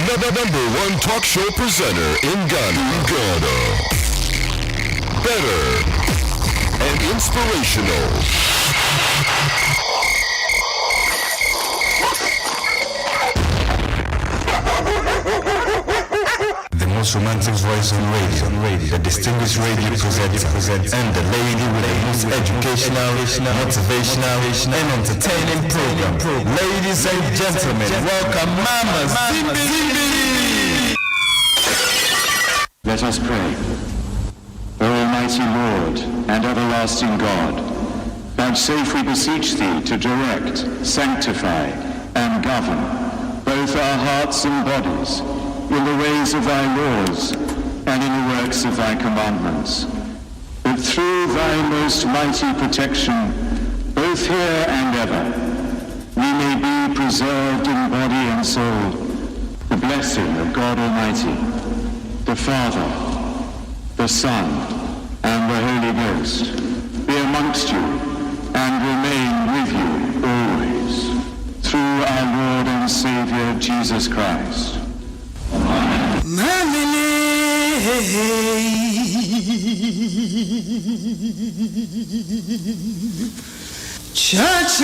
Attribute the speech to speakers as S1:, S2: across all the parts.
S1: Number one talk show presenter in Ghana. Better and inspirational.
S2: The most romantic voice on radio, the distinguished radio presenter, and the lady with the most educational, motivational, and entertaining program. Ladies and gentlemen, welcome Mama Zimbi.
S3: Let us pray. O Almighty Lord and everlasting God, vouchsafe we beseech Thee to direct, sanctify, and govern both our hearts and bodies in the ways of Thy laws and in the works of Thy commandments, that through Thy most mighty protection, both here and ever, we may be preserved in body and soul. The blessing of God Almighty, the Father, the Son, and the Holy Ghost be amongst you and remain with you always, through our Lord and Savior Jesus Christ.
S4: Church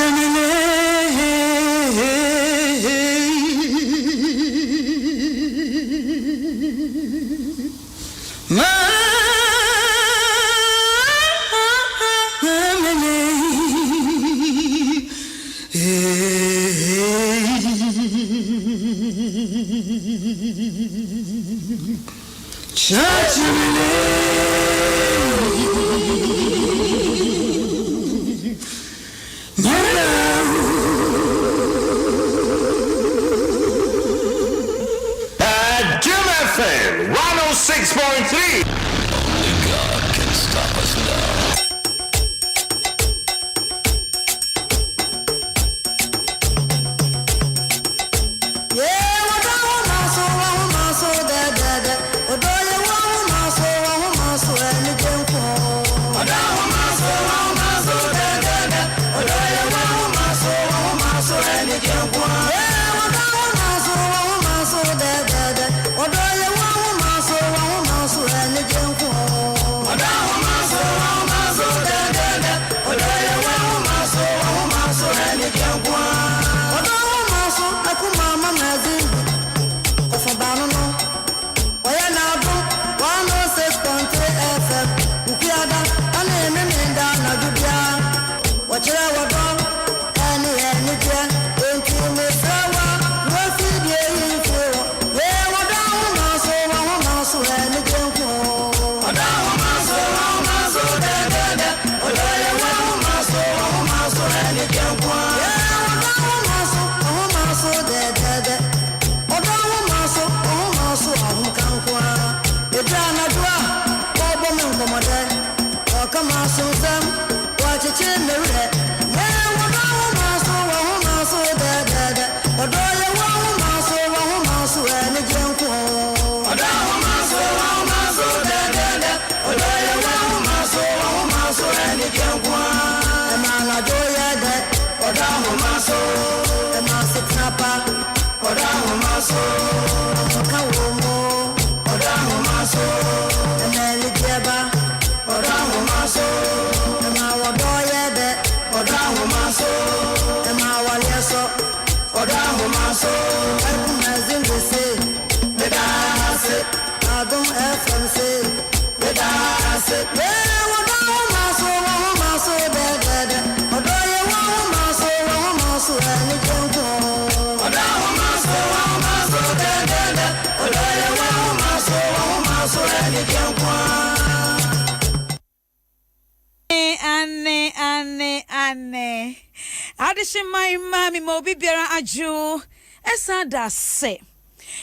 S1: Adom FM 106.3. Only God can stop us now.
S5: Anne. Addition my mammy mobi biara aju. Esa da se.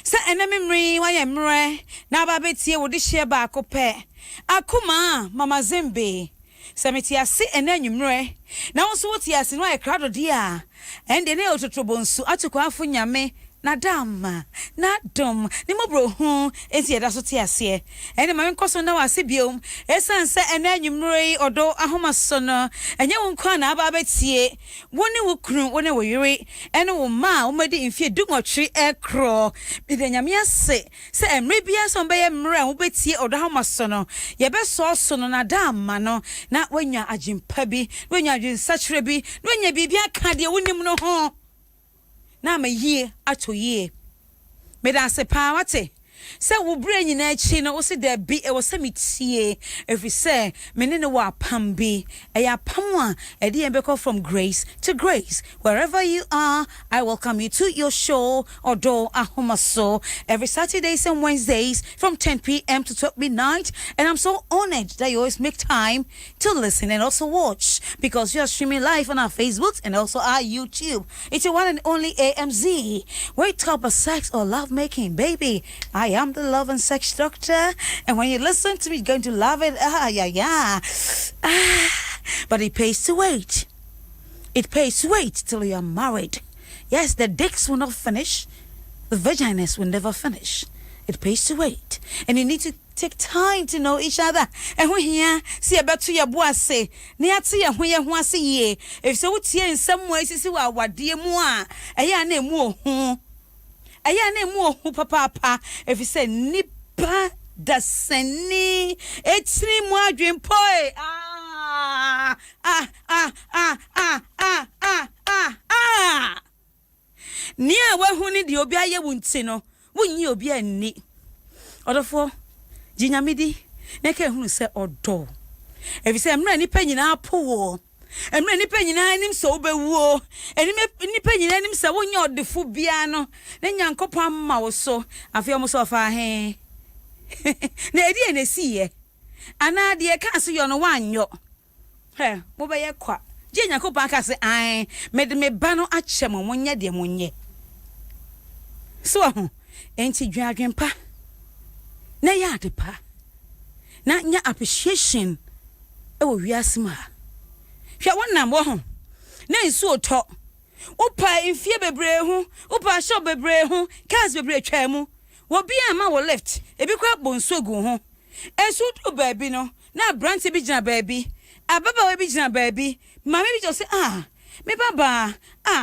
S5: Sa enemy why emre. Na babetie wo de hye ba akopɛ. Akumaa mama Zimbi. Samiti ase enanyumre. Na wonso wotie ase no akrado dia. Ende ne ototobonsu atukwa afo nyame. na dama na dom ni mo bro hu enti eda so te ase ene ma nkoso na wase biom esanse ene anwumre Odo Ahomaso no enye wo nkwa na aba betie woni wo kunu woni wo yiri ene wo ma wo madi mfie dungotwe ekro bi de nyame ase se emre bia so be ye mre wo betie Odo Ahomaso no ye be so no na dama no na wanya agimpa bi wanya agyinsachre bi wanya bibia ka de wonim no ho na ma yie ato yie me da se pa wate se wo bre nyina chi no wo se da bi e wo se metie every say me ne wo apam bi e ya pam a e de be call from grace to grace wherever you are. I welcome you to your show Odo Ahomaso every Saturdays and Wednesdays from 10 p.m. to 12 midnight, and I'm so honored that you always make time to listen and also watch because you are streaming live on our Facebook and also our YouTube. It's your one and only AMZ. We talk about sex or love making, baby. I am the love and sex doctor, and when you listen to me, you're going to love it. But it pays to wait. It pays to wait till you are married. Yes, the dicks will not finish. The vaginas will never finish. It pays to wait, and you need to take time to know each other. And when here, see about to your boy say, near to your when you want to see if so, in some ways, you see what dear moi, a ya name more. Aya ne mu ohu papa if you say nipa da seni etri mu adwempo ni a wahu ni de obi aye wunti no wunyi obi anni odofo ginyamidi ne ka hunu se odo if you say mra nipa nyina apo emre nipa nyina anim so obewuo enim nipa nyina anim se wonye odefo bia no ne nyankopon amma wo so afi omo so fa he na edi enesiye ana de ka so yo no wanyo he mo be ye kwa je nyankopon aka se an me de me ba no ache mo monye de monye so ho enti dwadwempa na ya adepa na nya appreciation e wo wiasima hwa wonam wo ho na nsu oto upa ifie bebre hu upa sho bebre hu cars bebre twa mu wo bia ma wo left ebi kwa bonsogu ho esu du baabi no na branch bi gina baabi ababa we bi gina baabi mama bi jo say me baba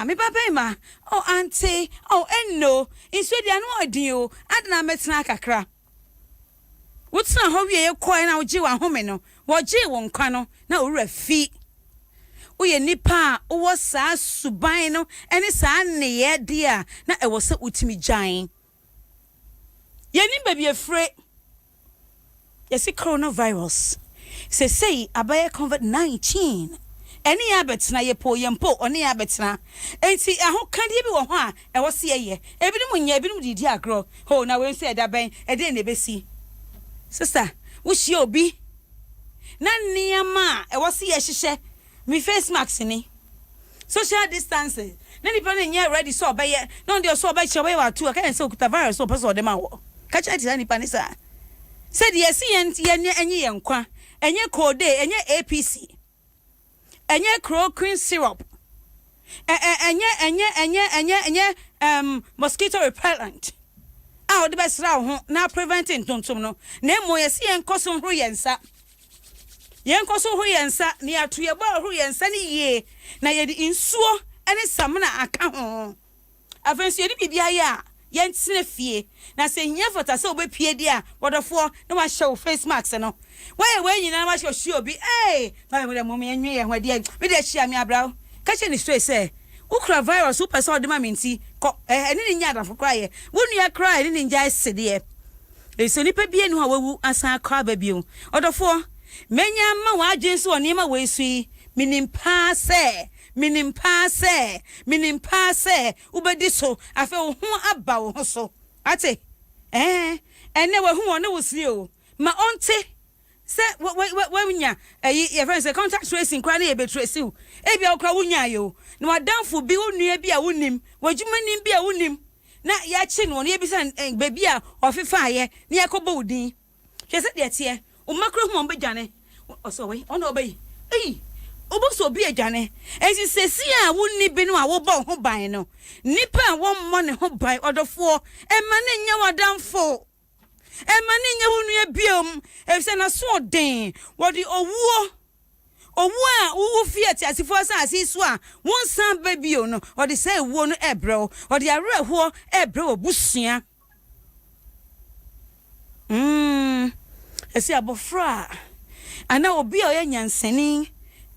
S5: me baba ma oh auntie oh enno insu dia no odin o adna metena kakra wotsna ho wie ye koi na wo gi wa home no wo gi wo nkwa no na owura fi uye nipa uwo sa suban no ene sa ne ye dia na e wo se utimi gyan ye ni baby afre ye see coronavirus say abaye COVID-19 eni ya betina ye po ye mpo oni ya betina enti aho kandie bi wo ho a e wo se ye ebinim nya ebinim didi agro ho na we se da ben e de na besi sister wo hie obi na niama e wo se ye hihye mi face mask ni social distancing na ni pane nya ready so obeye no dey so obeye chewe wa tu aka say okuta virus so person de ma wo ka cha ti ni pane sa said yes enye enye nkwa enye code enye APC enye chloroquine syrup enye mosquito repellent a o de besra ho na preventing tontom no na mo yes enkoso hro yensa yenkoso hro yensa ni atu ye ba hro yensa ni ye na ye di insuo ene samna aka ho afensu ye di bibia ya yentine fie na se hia fota se obepie dia wodofo na wa show face mask no we nyina ma show obi na me mo me enwe ye ho dia me de hia me abrawo ka che ni stress say ukra virus super so de ma menti ko ene ni nya adafo kra ye wonu ya kra ene ni nja sede e so ni pa bie nu ha wawu asan kra ba bio odofo menya ma wa adwenso oni ma we sui minimpa se ubedi so afa wo ho aba wo so ate ene we hu one wo si o ma onte se we nya your friend say contact tracing kwa na e be trace o e bia okra wo nya yo na wadanfo bi onua bi a wonim wajumani bi a wonim na ya chi no ne bi san baby a ofefa ye na yakobo udin hwe se de tie o makro hu mo be dwane o so we ono obayi oboso obi adwane enti sesi a wonni bi no a wo bo ho ban no nipa a wo mo ne ho ban odofo ema ne nya wadamfo ema ne nya hunu ya biom efse na so den wodi owuo a wo fiat asifo asase so a won san ba bio no wodi say wo no ebrew wodi areho ebrew busua esi abofra ana obi o yanyansani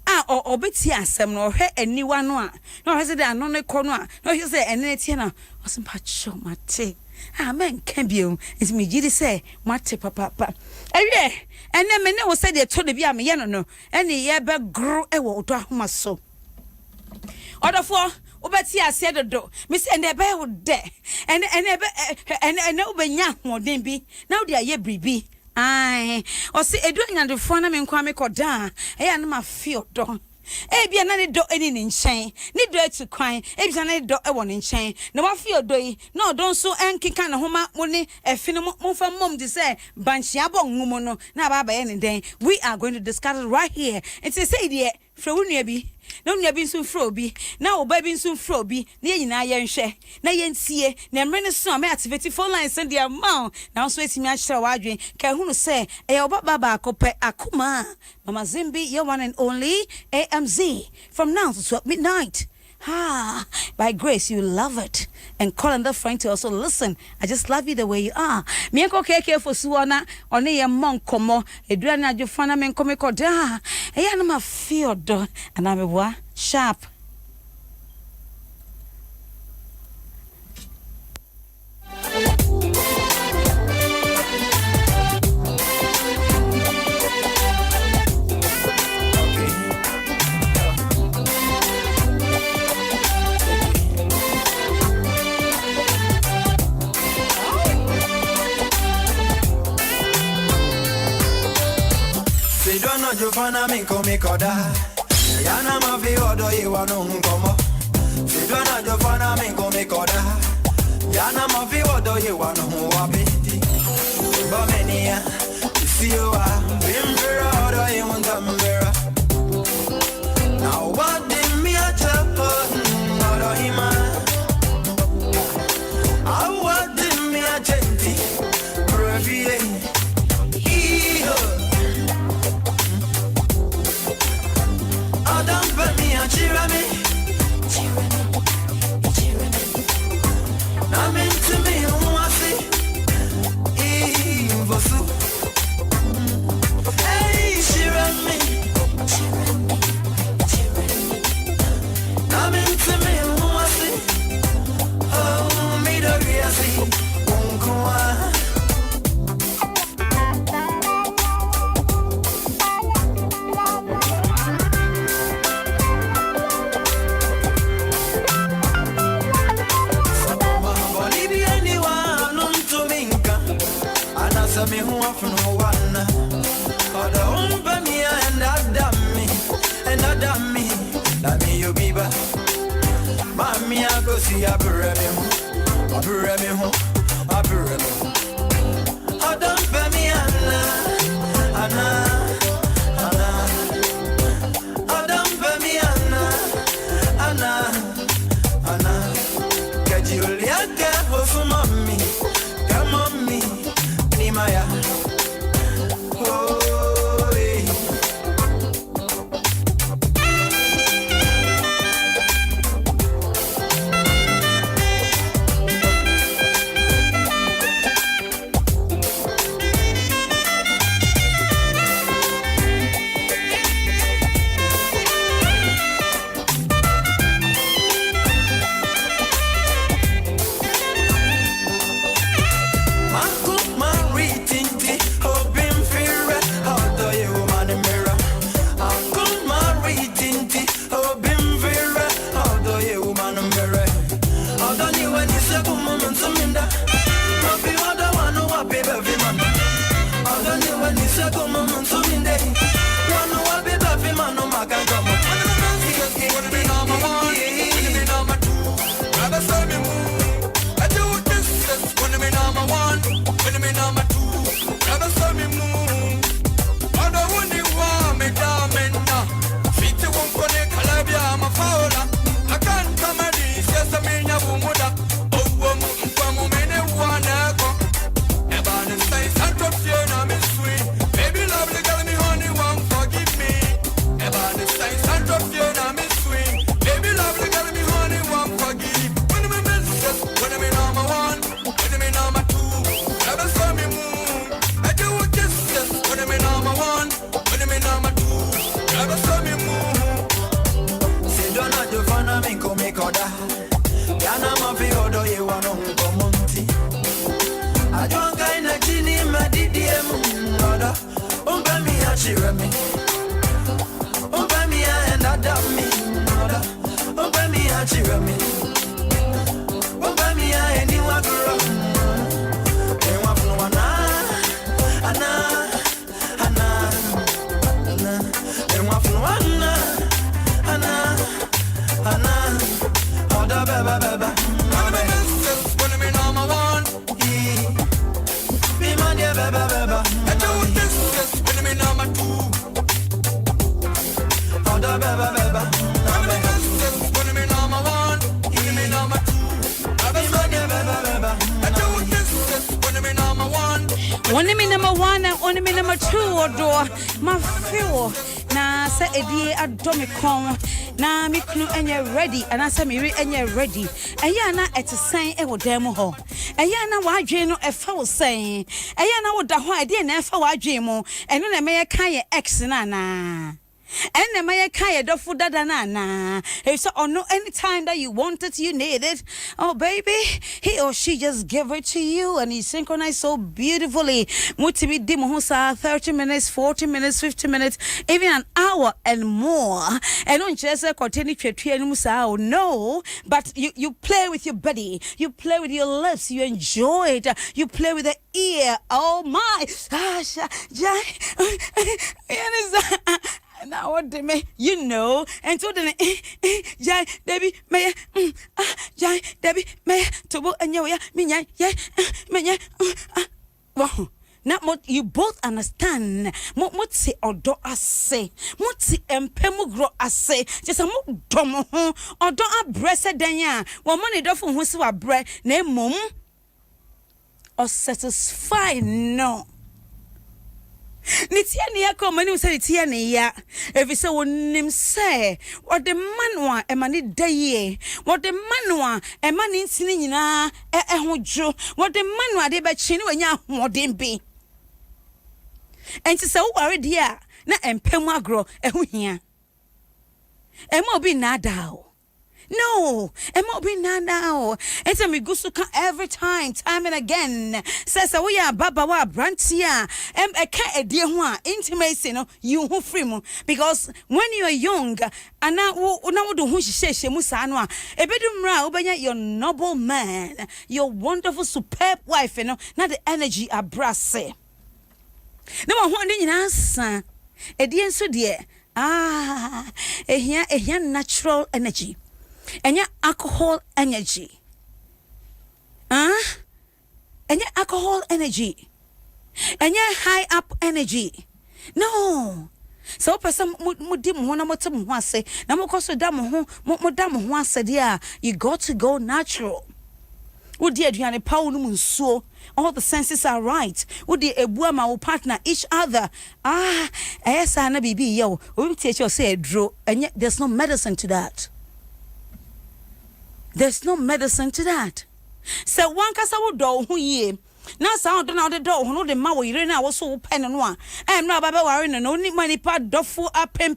S5: a obeti asem no hwe aniwa no a na hwe se de ano ne kɔ no a na hwe se ene tie na osimpa cho mate amen kan bio enti me gidi se mate papa ewie ene me ne wo se de to de bia me ye no ene ye be gro e wo Odo Ahomaso odofo obeti ase dodo me se ene be wo de ene obenya hoden bi na wo de aye bribi ai o se edu anyandefo na me nkwa me koda eya na ma feel do bia na ne do eni ne nchen ne do atu kwan bia na ne do e wo ne nchen na wa feel do yi na odon so enkeka ne homa mo ne efi no mo fa mom de say banchia bo ngumo no na ba ye ne den we are going to discuss it right here it say dey fra wunua bi na wunua bi nso fra obi na oba bi nso fra obi na ye nyina ye nhwe na ye ntie na mre ne so me activate phone lines and their mount na so etimi a kyerɛ wadwen ka hunu say e oba baba akopɛ Akumaa mama Zimbi your one and only AMZ from now to 12 midnight. By grace you love it and call another friend to also listen. I just love you the way you are. Me enko keke for suona one ye monkomo edura na adwofana me enko me koda eya na ma feel do and I'm wa sharp.
S4: Jofana min komi koda yana ma fi odo yiwa no nkomo sidwana jofana min komi koda yana ma fi odo yiwa no wabiti bomenia siwa bimbera odo yimuntambera now what did me a chapa odo hima I what did me a genti previe Adom me a cheer me. I'm into me, who I see. Vosu. Hey, cheer me. I'm into me, who I see. Oh, me the real see. Akumaa. Me who are from one, Odo me and Adam me, let me you be back. Mammy, I go see a breme, Adam me Anna, Adam me Anna, get Julia, get for mommy, come on me. Maya. Oh, hey. chiremi. Open me and Adam me. Open me and chiremi. Open me and anyone grow. Anyone from Anna. Anyone from Anna. Odo beba. When me number one. Be man yeah beba. I do this when me number two. Odo beba. When me number one. When me number two. Be man yeah beba. I do this when me number one.
S5: When me number 1 and when me number 2 Odo my feel na say edie adome kon na me kunu enye ready and I say me enye ready eya na etesen e wo dan mu ho eya na wadwen no efa wo sen eya na wo da ho ade na efa wadwen mu eno na me kan ye x na na and my kaya dofu dada na. So no anytime that you want it, you need it. Oh baby, he or she just give it to you and he synchronized so beautifully. Mutibi dimuhusa 30 minutes, 40 minutes, 50 minutes, even an hour and more. And don't just continue to no, but you play with your body, you play with your lips, you enjoy it, you play with the ear. Oh my gosh, now what they may you know and so then Jai Debbie may Jai Debbie may to book and ya minya yeah wow not what you both understand what say Odo ase what say empemugro ase just a mo domo ho Odo abrese dan ya wo money do fun ho se wa bre na mom or satisfy no Nitia ni yako mani usari tia ni ya Evise wonimse Wade manwa emani daye Wade manwa emani nsini nina hojo Wade manwa deba chini wenya hodembi Enti se uwari dia Na empemu agro hia Ema obi nadao No, ema obi now. Enta mi gusuka every time and again. Says we are baba wa brantia. Eka edie ho a intimacy no you ho free mu because when you are young ana wo do ho hihye mu sa no a ebedum ra obanya your noble man, your wonderful superb wife no na the energy abrase. Na wo ho ndi nyina sa. Edie nso de ehia natural energy. Enya alcohol energy. Enya alcohol energy. Enya high up energy. No. So person mudi mo na motem ho ase. Na mo koso da mo ho dam ho ase dia. You got to go natural. Udi aduane pa wo no nsuo. All the senses are right. Udi ebua ma wo partner each other. Esa na bibi yo. We teach you say edro. Enya there's no medicine to that. There's no medicine to that. So one kasa wo do ho ye. Na sa do na do ho no de ma wo yire na wo so pen no a. Em na baba ware no ni mani pa dofo apem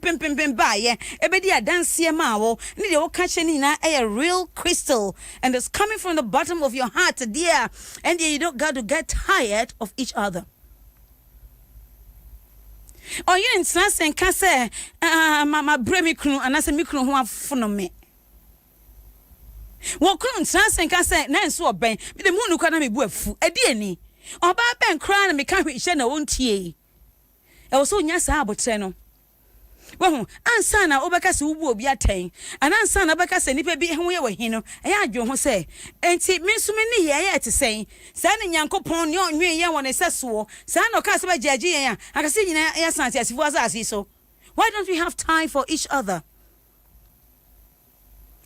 S5: ba ye. Ebedi adanse ma wo. Ni de wo ka che ni na a real crystal and it's coming from the bottom of your heart dear. And you don't got to get tired of each other. Oh you in sense and can say mama bremi kunu anase mi kunu ho afono me. Wo kunu nsansen ka say na nso oben me de munu kwa na me bu afu ade ani oba ben kra na me ka hwe na wontie e wo so nya sa abotre no wo ansa na obeka se wubu obi aten anansa na obeka se nipa bi ho ye wahin no e ya adwo ho se enti me nso me ni ye ye tesen sa ne nyankopon ne onwe ye won seso sa na ka se ba jaji ye ya akase nyina ya santi asifu asasi so why don't we have time for each other?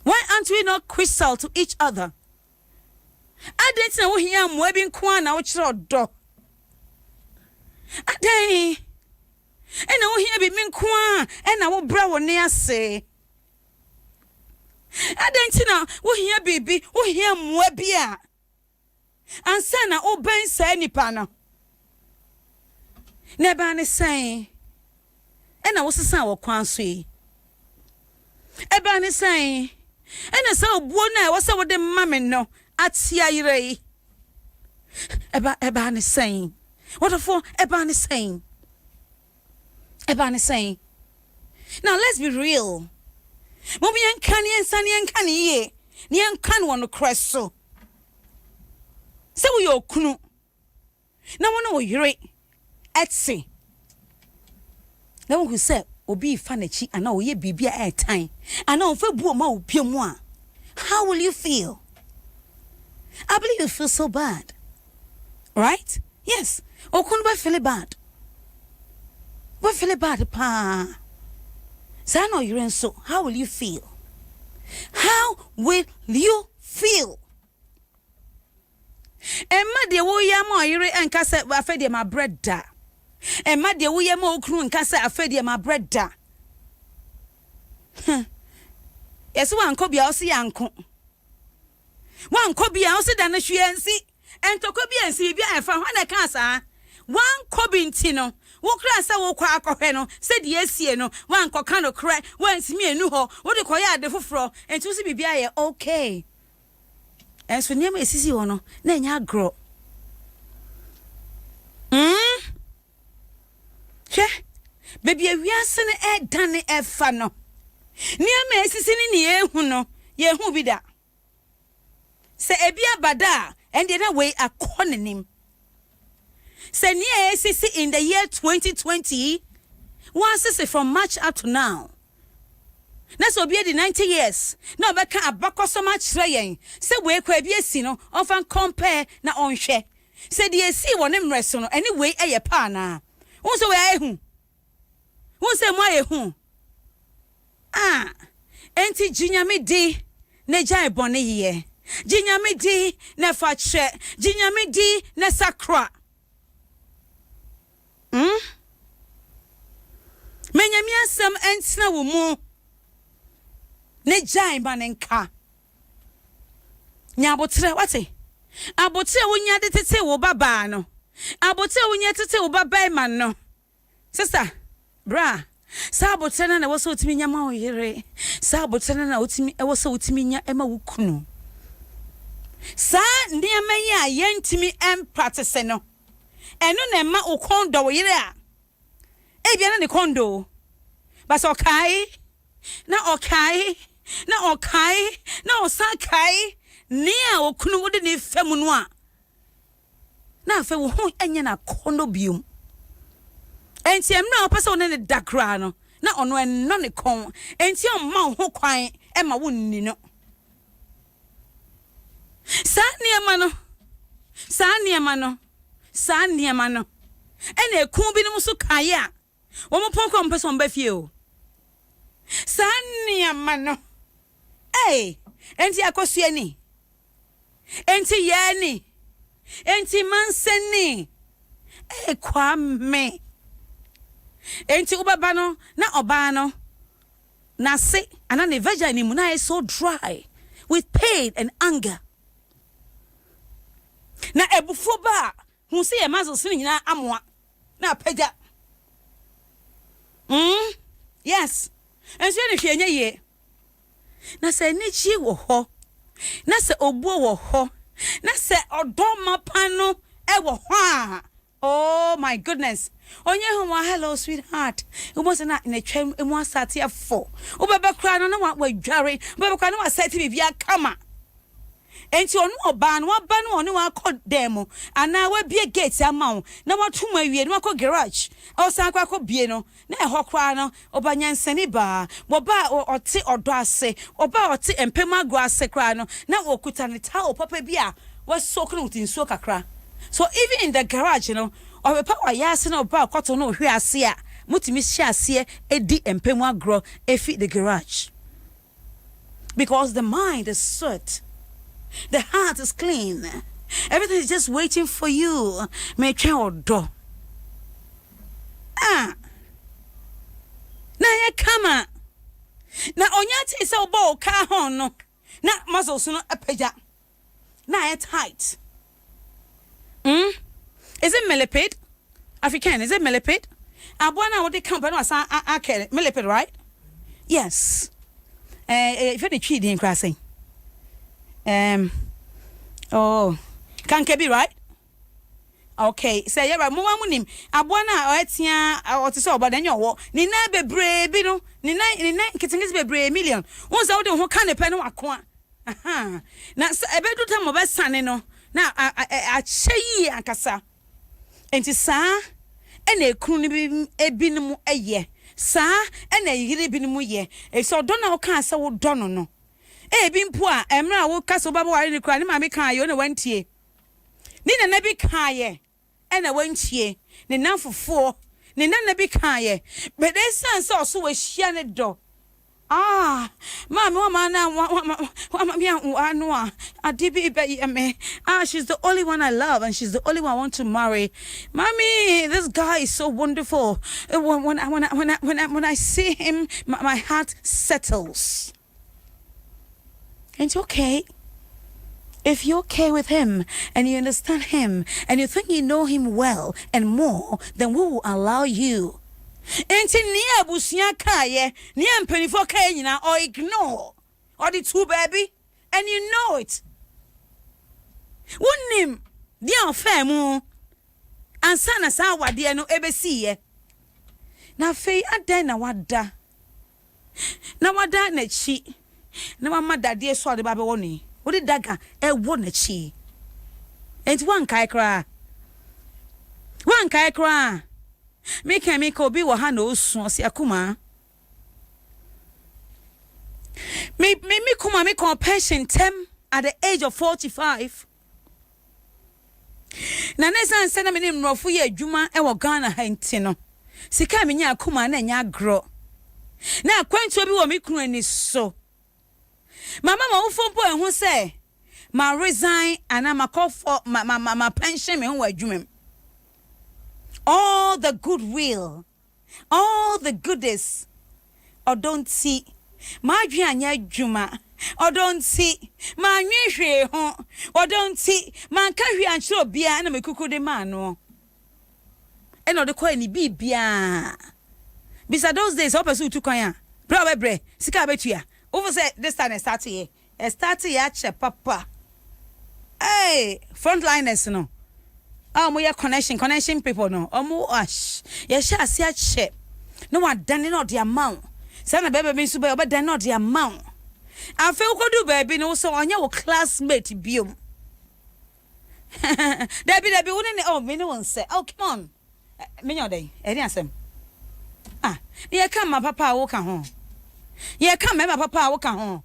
S5: Why aren't we not crystal to each other? I didn't know here am webbing kwana which do. A day. And now here be min kwa and I will brow near say. I didn't know who here baby who here mwebia. And sana o ben say ni pana. Nebani saying. And I was a sour kwansui. Ebani saying. And so bona was with the mammy no at Siaire. Ebani saying. What for Ebani saying? Ebane saying. Now let's be real. Mobi yankani and sunny and canny ye. Nian can one crest so. So we all kunu. Now one know you're Etsy. No one who said, Obi Fanachi, and now ye be air time. And now for Buoma, Piomoa. How will you feel? I believe you feel so bad. Right? Yes. Or couldn't I feel bad? What feel bad, pa? So I know you're in so. How will you feel? How will you feel? Emma de wo yama yire enka se afede my bread da. Emma de wo yama okru enka se afede my bread da. Yes wan ko bia o se yanko. Wan ko bia o se da na hwiansi. Entoko bia ensi bia efa ho na ka sa. Wan ko binti no. Wo kra sa wo kwa akɔhwɛ no se de asie no wan kɔ ka no kra wan simi enu hɔ wo de kɔ ya ade foforo entu se bibia yɛ okay. Enso niam esisi hɔ no na nya agro. Hwɛ baby awiase ne edane efa no. Niam esisi ni ehu no ye hu bi da. Se ebi abada ende na we akɔ nenim. Se near ACC in the year 2020, once from March up to now. That's will be the 90 years. No, but can't back so much rain. Say we could be a sino, often compare na on share. Say the see one em resto anyway a pana. Who's away who? Who's a my who? Ah, Auntie Ginia me di, ne jai bonny ye. Ginia me di, ne fatche, Ginia me di, ne sacra. Menyami asem entina wo mu ne jai banenka nya abotre wate abotre wo nya de tete wo baba no abotre wo nya tete wo baba man no sister bra sa abotre na wo so otimi nya ma wo yere sa abotre na otimi wo so otimi nya ema wo kunu sa ndiyama ya yentimi practice no eno na ma ukondo wo yere a ebia na ne kondo bas okai na okai na okai na osakai ne a okunu wo de ne fam no a na afa wo ho enya na kondo biom enti emna opese one ne dakra no na ono enno ne kon enti o ma ho kwan e ma wo nni no sa niema no ene ku bi no so kae a wo mo pon ko mpese on ba fie o sa niema no enti akosua ni enti ya ni enti manseni kwa me enti ubaba no na oba no na se ana ne vagina ni mu na is so dry with pain and anger na ebufo ba hu se emazo sini nyina amoa na pagya yes enso ne hwe nya ye na se ne chi wo ho na se obuo wo ho na se odoma pano e wo ho a oh my goodness onye hu wa hello sweetheart ubosa na ne twem emu asate afo ubebe kra no na wa dware ubebe kra no wa sete bibia kama enti onu oba no waba no onu wa kodemo ana wa bie gate amawo na watum awie no akọ garage o san akọ bie no na ehọ kra no oba nyansani ba boba oti odo ase oba oti empem agro ase kra no na okuta ne ta o papa bia wa sokru utinsuo kakra so even in the garage you know or power yase na oba koto no hwe ase a mutimi hye ase edi empem agro efi the garage because the mind is set. The heart is clean. Everything is just waiting for you. Me twa odo. Na ye kama. Na onyati se obo ka hon no. Na muscles no apagya. Na ye tight. Is it millipede? African, is it millipede? Abwana what they come but no asa akere millipede, right? Yes. If you twi din krasing. Oh, can be right? Okay, say yeba mo munim aboa na oetia otise oboda nya wo ni na bebre bi no ni na kitingis bebre million won say wo de ho ka ne pe no akoa aha na ebedu ta mo be sane no na a cheyi akasa enti saa ena ekunu ni bi ebinim eye saa ena yire binim ye e so do na wo ka asa wo do no ebi mpo a emra wo ka so baba ware ni kura ni ma me kan yo na wantie ni na bi kan ye ena wantie ne nanfofo ne nana bi kan ye but they sense also we hia ne do mama she's the only one I love and she's the only one I want to marry. Mommy, this guy is so wonderful. When I see him, my heart settles. It's okay. If you're okay with him and you understand him and you think you know him well and more, then we will allow you. Enti ni abusia kaye ni empenifo kaye nyina or ignore or the two baby and you know it. Wonim dia ofa mu ansa na sa wade no ebesi ye na fei adan na wada na chi na mama dade so de ba be woni wo de daga e wo na chi enti wan kai kra me obi wo ha na osu ose Akumaa me kuma me compassion tem at the age of 45 na nesan se na me mrofo ye adwuma e wo Ghana ha nti no sika me nya Akumaa na nya agro na kwantu obi wo me kunu ani so mama ma wo fompo ehun se ma resign and ma call for ma pension me ho adwuma all the goodwill, all the goodness, or don't see my anya juma, or don't see my new or don't see my carry and show beer and a cuckoo de mano. And not the coin be beer. Beside those days, up as you took on probably Sikabetia. Over said this time I start here. I start here, papa. Hey, frontliners, no. We are connection people no. Ash. Yes, shall see no one done not the amount. Sana baby me sube but done not the amount. I feel go do baby no so on your classmate biom. Debbie wouldn't me no one say. Oh come on. Me no day. Any asem. Ye come my papa walk home. Ye come my papa walk home.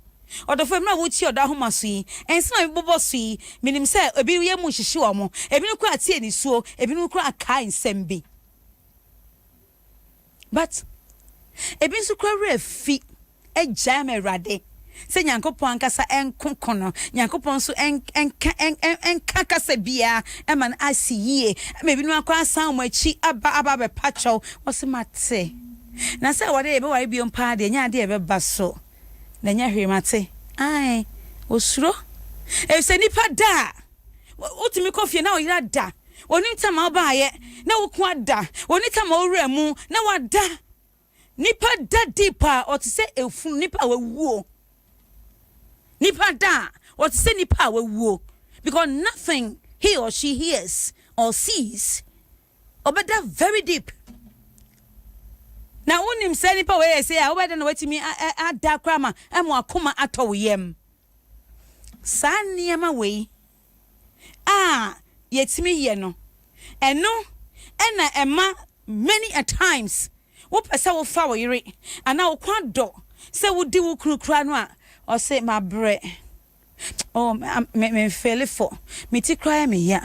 S5: Odo fo mra wo chi Odo Ahomaso yi ense na bobo so yi minim se ebi ye mu hihye omo ebi no kura tie ni suo ebi no kura aka nsem bi but ebi nso kura refi egya merade se nyankopon ankasa enkokono nyankopon so enka kasa bia e man asiye ebi no akwa san mo achi aba be pacho wo se mate na se wode ebe ware biom pa de nya de ebe baso na nya hwemate ai osuro e se nipa da otimi kofie na oyira da oni tama obaaye na woku ada oni tama owramu na wada nipa da dipa otise efunu nipa wawuo nipa da otise nipa wawuo because nothing he or she hears or sees obeda very deep. Na unim say nipa we say a obeda na watimi ada krama emu Akumaa ato yem sa niema we yetimi ye no eno ena ema many a times wo pesa wo fa wo yire ana wo kwado se wo di wo kurukura no a o say ma bre me feel for me ti cry me ya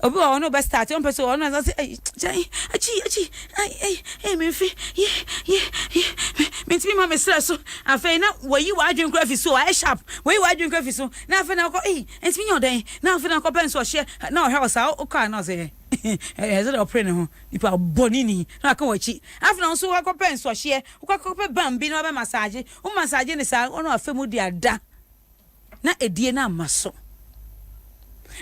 S5: obi wa no be start on person no say achi me fe me ti ma me stress so afei na wayi wa adwen kra fi so I sharp wayi wa adwen kra fi so na afei na ko enti mi nyodan na afei na ko pen so hye na o he osa o ka na say ezo do pray ne ho ipa bonini na ka wachi afei na so wa ko pen so hye ko pe bambi na be massage o massage ni sa ono afei mu di ada na edie na amaso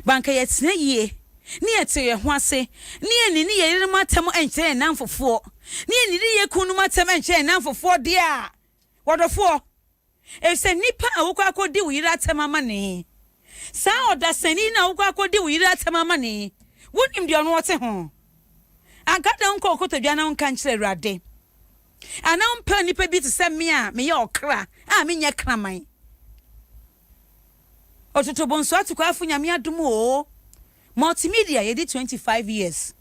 S5: banka yetne ye ni ete ye ho ase ni enini ye yire matem enkyere na mfofo ni enini ye kunu matem enkyere na mfofo de a wodofo e se nipa awukọ akodi wo yire atem amane sa odasani na awukọ akodi wo yire atem amane wonim de ono wote ho agada nko okotodwa na nka nkyere Awurade ana mpa nipa bi te se me a me ye okra a me nye kraman ototo bonso atukwa afu nyame adom o multimedia ye di 25 years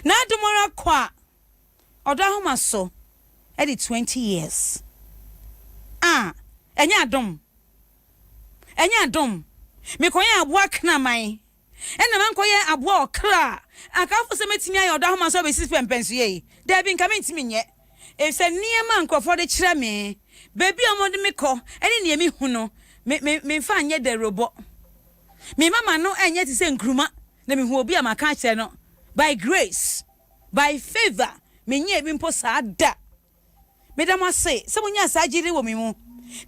S5: na adomora kwa Odo Ahomaso e di 20 years enya adom me koye aboa kraman ena man koye aboa okra akafo se metimi aye Odo Ahomaso be sisi pempenso ye da bi nka mentimi nye e se niema nkofo de kire me baby omode me ko ene ne mi hu no me fa anye de robo me mama no enye ti se nkruma na me hu obi amaka kire no by grace by favor me nye bi mpo saada me da ma se munya saagire wo me mu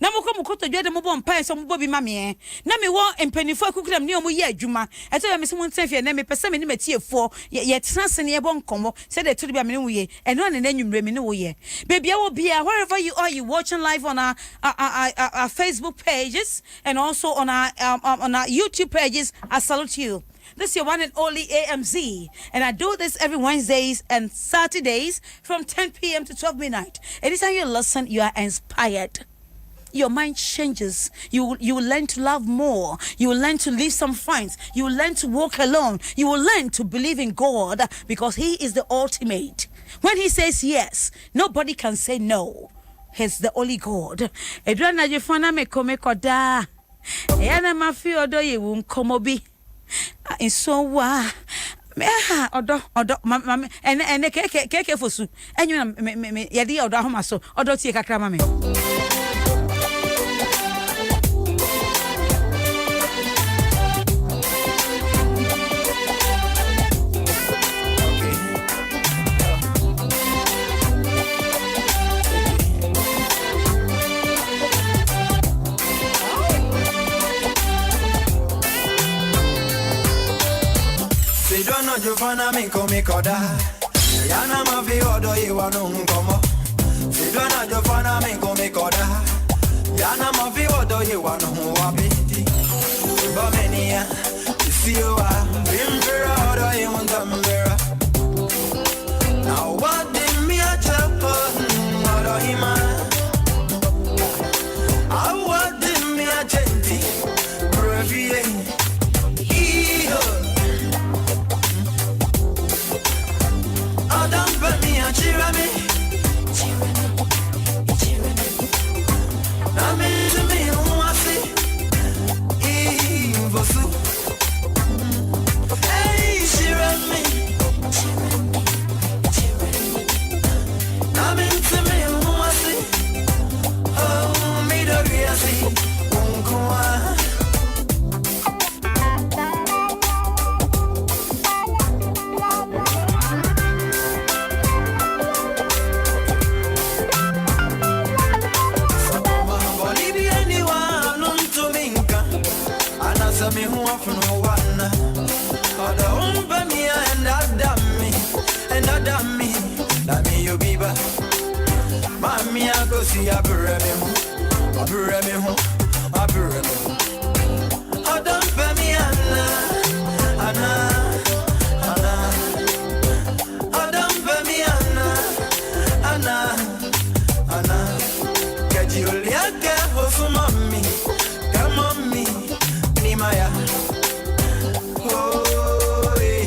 S5: na mukoto dwede mo bom pan so mo bobi mame na me wo empanifo akukuram ne omo ye adwuma eto me se mo ntafie na me pese me ne matiefo ye transe ne ye bon komo se de to bia me ne wo ye eno ne nanwumre me ne wo ye bebia wo bia wherever you are, you watching live on our Facebook pages and also on our YouTube pages. I salute you. This is your one and only AMZ, and I do this every Wednesdays and Saturdays from 10 p.m. to 12 midnight. Anytime you listen, you are inspired. Your mind changes. You will learn to love more. You will learn to leave some friends. You will learn to walk alone. You will learn to believe in God because He is the ultimate. When He says yes, nobody can say no. He's the only God. Edwana jefana me kome koda. Yana mafi odo ye wun komobi. So wa. Odo mama ene keke fosu. Enyu na yadi Odo Ahomaso. Odo tie kakra mama.
S4: Jofana mi komi koda yana mafi odo yewa no nkomo sidwana jofana mi komi koda yana mafi odo yewa no wabiti bamenia siwa bimbera odo yemundambera now what did me a chapa odo hima I what did me a genti brevie Adam put me a cheer me. I'm into me who I see. Evil soup. Hey, cheer me. I'm into me who I see. Oh, me the real see. Akumaa. Me who are from one, Odo me and Adam me, let me you be back. Mammy, I go see a breme home. Odo me Anna, Odo me Anna, get you liake for mommy, come on me. Maya. Oh, hey.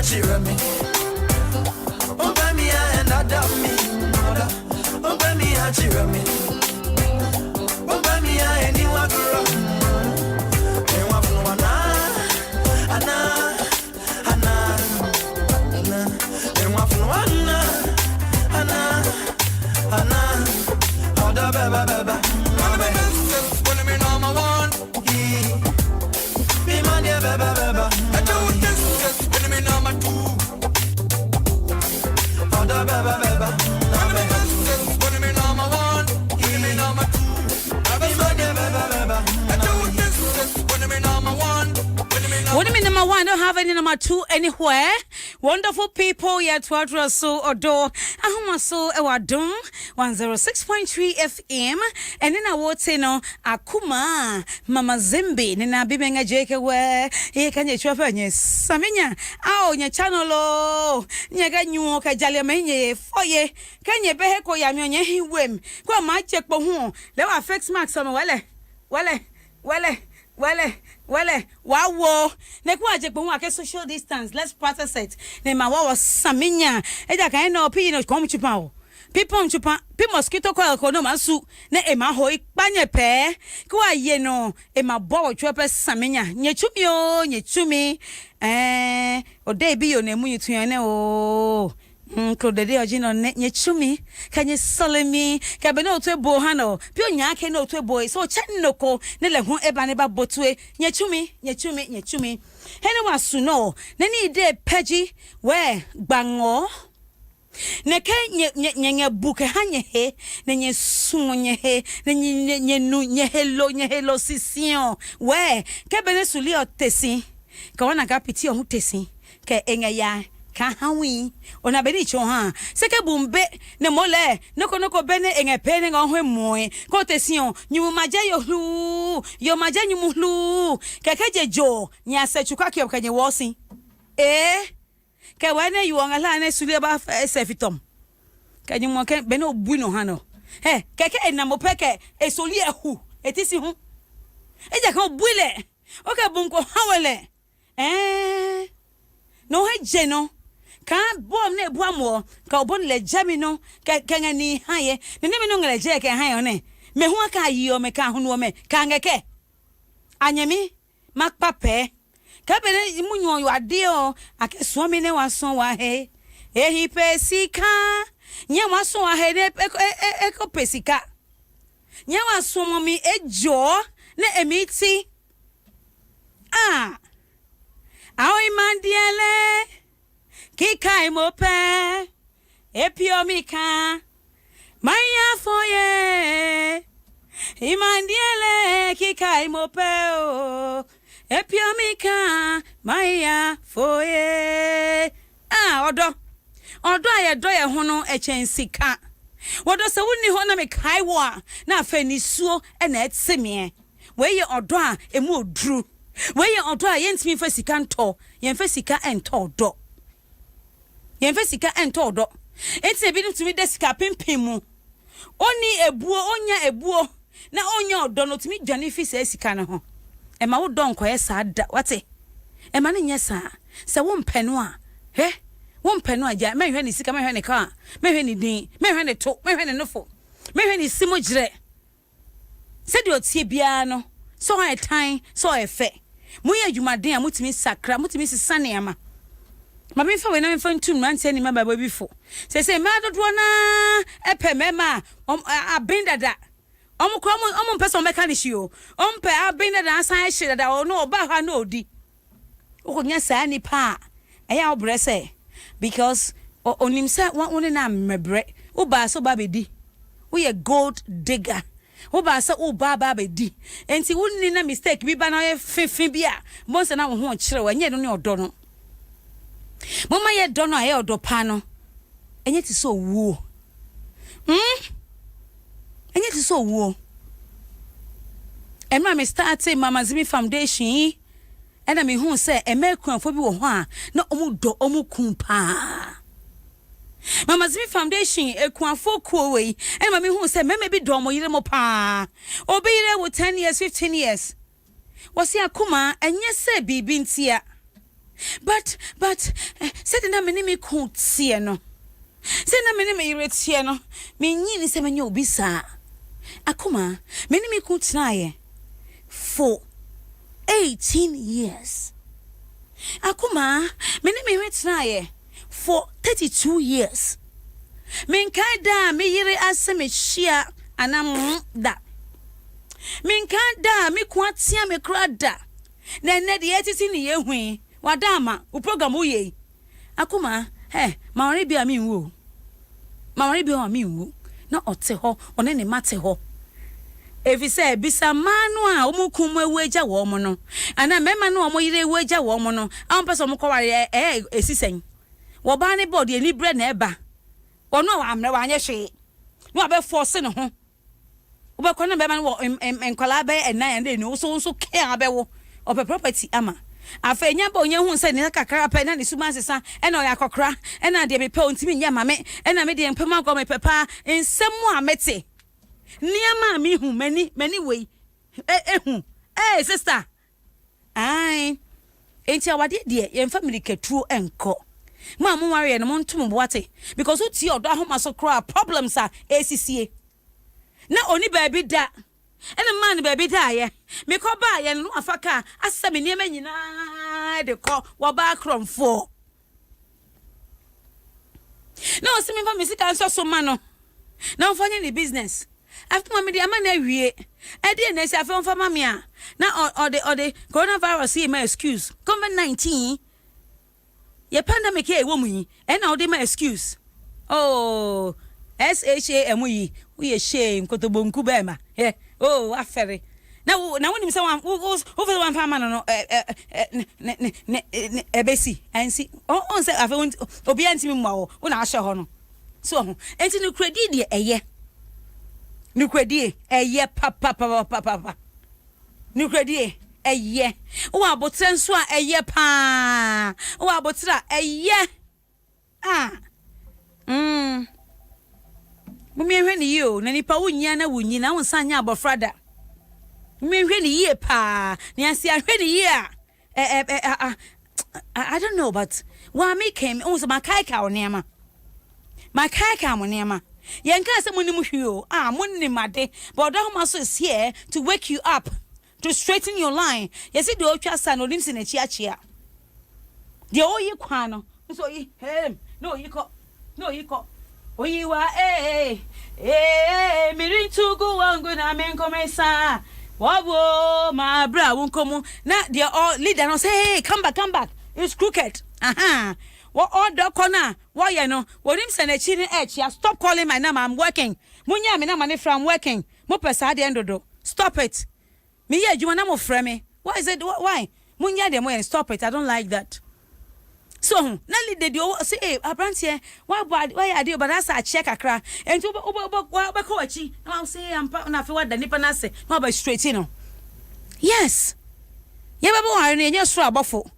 S4: chiremi. Obemi and Adami. Obemi and chiremi. Obemi and anyone girl. Anyone from Anna. Anyone from Anna. Odo baba. When me number one. Be my dear baba. I do this when me number two. Odo baba. When me number one. When me number two. Be my dear baba. I do this when me number one.
S5: What do you mean number one? Don't have any number two anywhere. Wonderful people, yet what was so Odo Ahomaso Adom 106.3 FM. And then I would say no Akumaa Mama Zimbi Nina Bibenga Jake where he can you chop on your Saminya. Oh, your channel lo Yaga New Kajalamania for ye. Can you bear Koyamia he whim? Go my check for whom? There are fix marks on Welle. Wow, nekwaje kwa mwake social distance. Let's practice it. Ne mawawa saminya. Eja ka eno pi no kom chupa o. Pipo mchupa, pi mosquito kwa kono masu. Ne ema hoi panye pe. Kwa ye no ema bowo chwepe saminya. Nyechumi. Ode bi yo ne mu yituyane o. Klodede ojino nyechumi kanye solemi ka be no to ebo ha no pio nya ke no to ebo so chenoko ne le ho eba ne ba botue nyechumi hene wasu no ne ni de peji we gbango ne ke nye buke ha nye he ne nye sumo nye he ne nye hello sision we ke be ne suli otesi ka wana ga piti o tesi ke engaya ka hawi ona beni cho ha seke bumbe ne mole noko bene engepe ne ngwe moe ko tesion nyu maje yo maje nyu lu kekeje jo nya se chuka ke kanye wosi ke wane yu ngala ne suli ba sefitom ke nyu mo ke bene obu no ha no keke enamo peke esoli ehu etisi hu eja ka obuile oke bunko hawele no he no ka bom ne buamo ka obon le jami no ka ngani haye ne me no ngale je ke haye ne me hu aka yi o me ka hu no me ka ngeke anyemi makpape ka be ne munyo yo ade o akeso me ne wason wa he ehi pesika nya wason wa he ne eko pesika nya wason mo mi ejo ne emiti aoi mandiele Kika imope epiomika maya foye imandiele kika imope o epiomika maya foye odo ayedo ye ho no echensika wodo se woni ho na me kaiwo na afenisuo na etsemie we ye odo a emu odru we ye odo a yentimi fa sika nto yemfa sika ento odo Yemfe sika entodo. Enti ebi tumi de sika pimpim. Oni ebuo onya ebuo na onya odo no tumi dwane fi sika ne ho. E ma wo don koye sa da wate. E ma ne nya sa. Se wo mpenu a. Wo mpenu a ja mehwe ni sika mehwe ni ka. Mehwe ni din, mehwe ni to, mehwe ni nofo. Mehwe ni simo jire. Se de otie bia no. So e tan, so e fe. Mu ye adwumaden a mutumi sakra, mutumi sisane ama. Mami fa we na me fa ntum man se ni ma baba bifo se ma dodo na epe mema abindada omkro person mechanic yo ompe abindada asan hye dada no oba ha na odi okonya sa ni pa eya obrese because onim se won na mebre uba so babedi we ye gold digger uba se uba babedi enti wonni na mistake bi ba na ye fefin bia mo se na wo ho kire wa nye no ne odo no Mama ye dono aye odopa no enye ti so wuo enye ti so wuo emma me start Mama Zimbi Foundation ena me hu se emekuanfo bi wo ho a na omudo omukumpa Mama Zimbi Foundation ekuanfo kuowei ena me hu se meme bi do mo yire mo pa obi yire wo 10 years 15 years wasi Akumaa enye se bibi ntia but said na me me ko tie no say na me me yire tie no me nyi ni se menye obi saa Akumaa me me ko tnaye for 18 years Akumaa me me tnaye for 32 years minka da me yire aseme hia anam da minka da me ko atia me kra da na ne de yetiti ne yehui wadama u program uye Akumaa mawari bia mi nwu mawari bia mi nwu na ote ho one ne mate ho efi se bisa manu a omukum ewu eja wo mo no ana mema no omo yire ewu eja wo mo no am pese omo kware esisen wo ba ne body eni bre na eba ono amre wa anye hwe no abe force ne ho wo be kwana be ma wo enkwala be enan and no so ke abewo ope property ama afa nya ba onye hu se ne kakra pa na ne suma sesa e na yakokra e na de be pe ontimi nya mame e na me de empema go me pepa nsemu amete niama mi hu mani we hu sister ai enti awade de ye family ketuo enko ma mo ware no mo ntom boate because uti Odo Ahomaso cry problems are ACCA na oni baby da ene man baby da ye me ko ba ye no afaka asa me niam nyina de ko wo ba kromfo na o se me fa me sika nso so ma no na mfanye ni business after mama de ama na wie e de na se afon fa mama a na or the coronavirus here my excuse COVID-19 ye pandemic here wo mu yi e na o de my excuse oh SHAM yi we shame kotobonku be ma oh afere na woni se wan wo fe wan fa ma no ebesi ansi on se afa obi antimi mwa wo na ahye ho no so ho enti no credit de eye no credit eye papa no credit eye wo abotre nso a eye pa wo abotra eye Mumihwe ni yo na nipa wunya na wunyi na wonsanya abofrada. Mumihwe ni ye pa. Ni asi ahwe ni ye I don't know but wa me came on so makaika onema. Makaika onema. Yenka se muni muhwe muni made but Odo Ahomaso is here to wake you up, to straighten your line. Yesi do otwa sa no limsi na chia. De oyi kwa no. So yi no yiko Oyiwa mirintugu wangu na menkomesa wabo ma bra wonkomu na they all leader no say hey come back it's crooked what order corner why you know wonim se na chi ni ya stop calling my name I'm working munya me na mane from working mo pesa de endodo stop it me ye adwuma na mo frɛ me why is it why munya de mo stop it I don't like that. So, Nelly did you say, hey, Abrantia, why I do, but that's a check a crack. And to Bakochi, I'll say, I'm not for what the Nippanase, not by straight, you know. Yes. You are in your straw buffalo.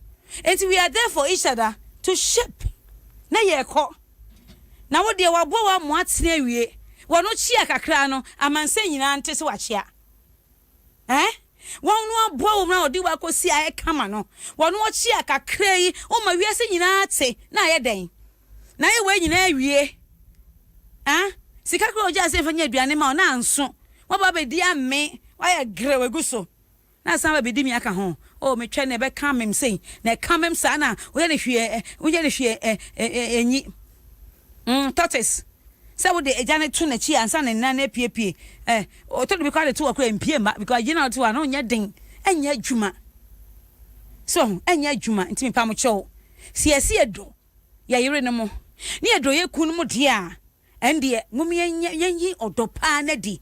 S5: And we are there for each other to ship. Now, ye call. Now, what dear Waboa, what's near we? Well, not check a crano, a man saying, Auntie, watch ya. Eh? One no bow now do I go see I come no. One watch ya ka cray, my we are saying say, na ye day. Na ye way in a ye. Sikako just if any animal na so. What about dear me? Why a grow a gusso? Now some be dimmy aka home. Oh, me try never come him say, na come him sana, we tortoise. So the Janet Tunachi and son and Nana P. Or told me call it 2 o'clock in PM because you know to an on your ding and yet Juma. So, and yet Juma, and Timmy Pamucho. See, I see a do. Ya, you're in a more. Near do ye kunmo dear. And dear, mummy ye or do panedi.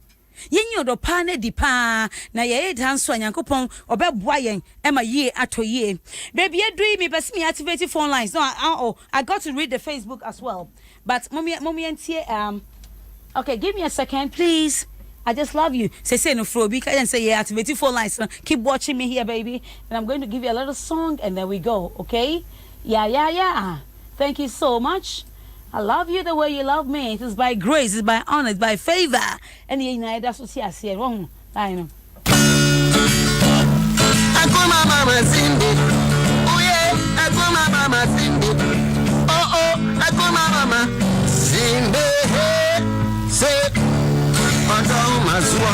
S5: Yen do panedi pa. Na ye dance so yankopon or beb wyen, Emma ye at ye. Baby, a dream me, but me activated phone lines. No, I got to read the Facebook as well. But mommy and tia okay, give me a second, please. I just love you. Say no frobi and say yeah, activate phone lines. Keep watching me here, baby. And I'm going to give you a little song and then we go, okay? Yeah. Thank you so much. I love you the way you love me. It is by grace, it's by honor, it's by favor. And that's what I say wrong. I know.
S6: Akumaa mama Zimbi. Oh yeah, Akumaa mama Zimbi. Oh oh, Akumaa mama Zimbi. Say, Odo Ahomaso.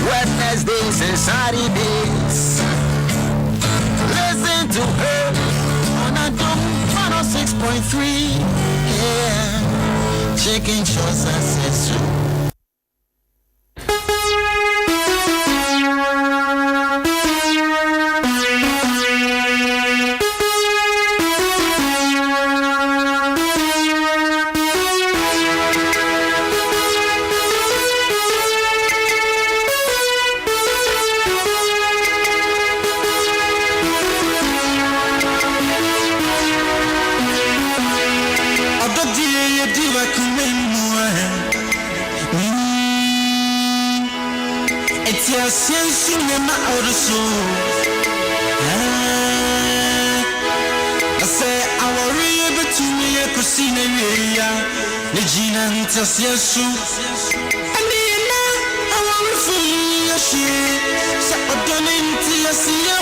S6: Wednesdays and Saturdays. Listen to her on Adom 106.3. Yeah, chicken shorts and says
S7: Yesu Amina awamfuni yashi sa odonenti yasiyo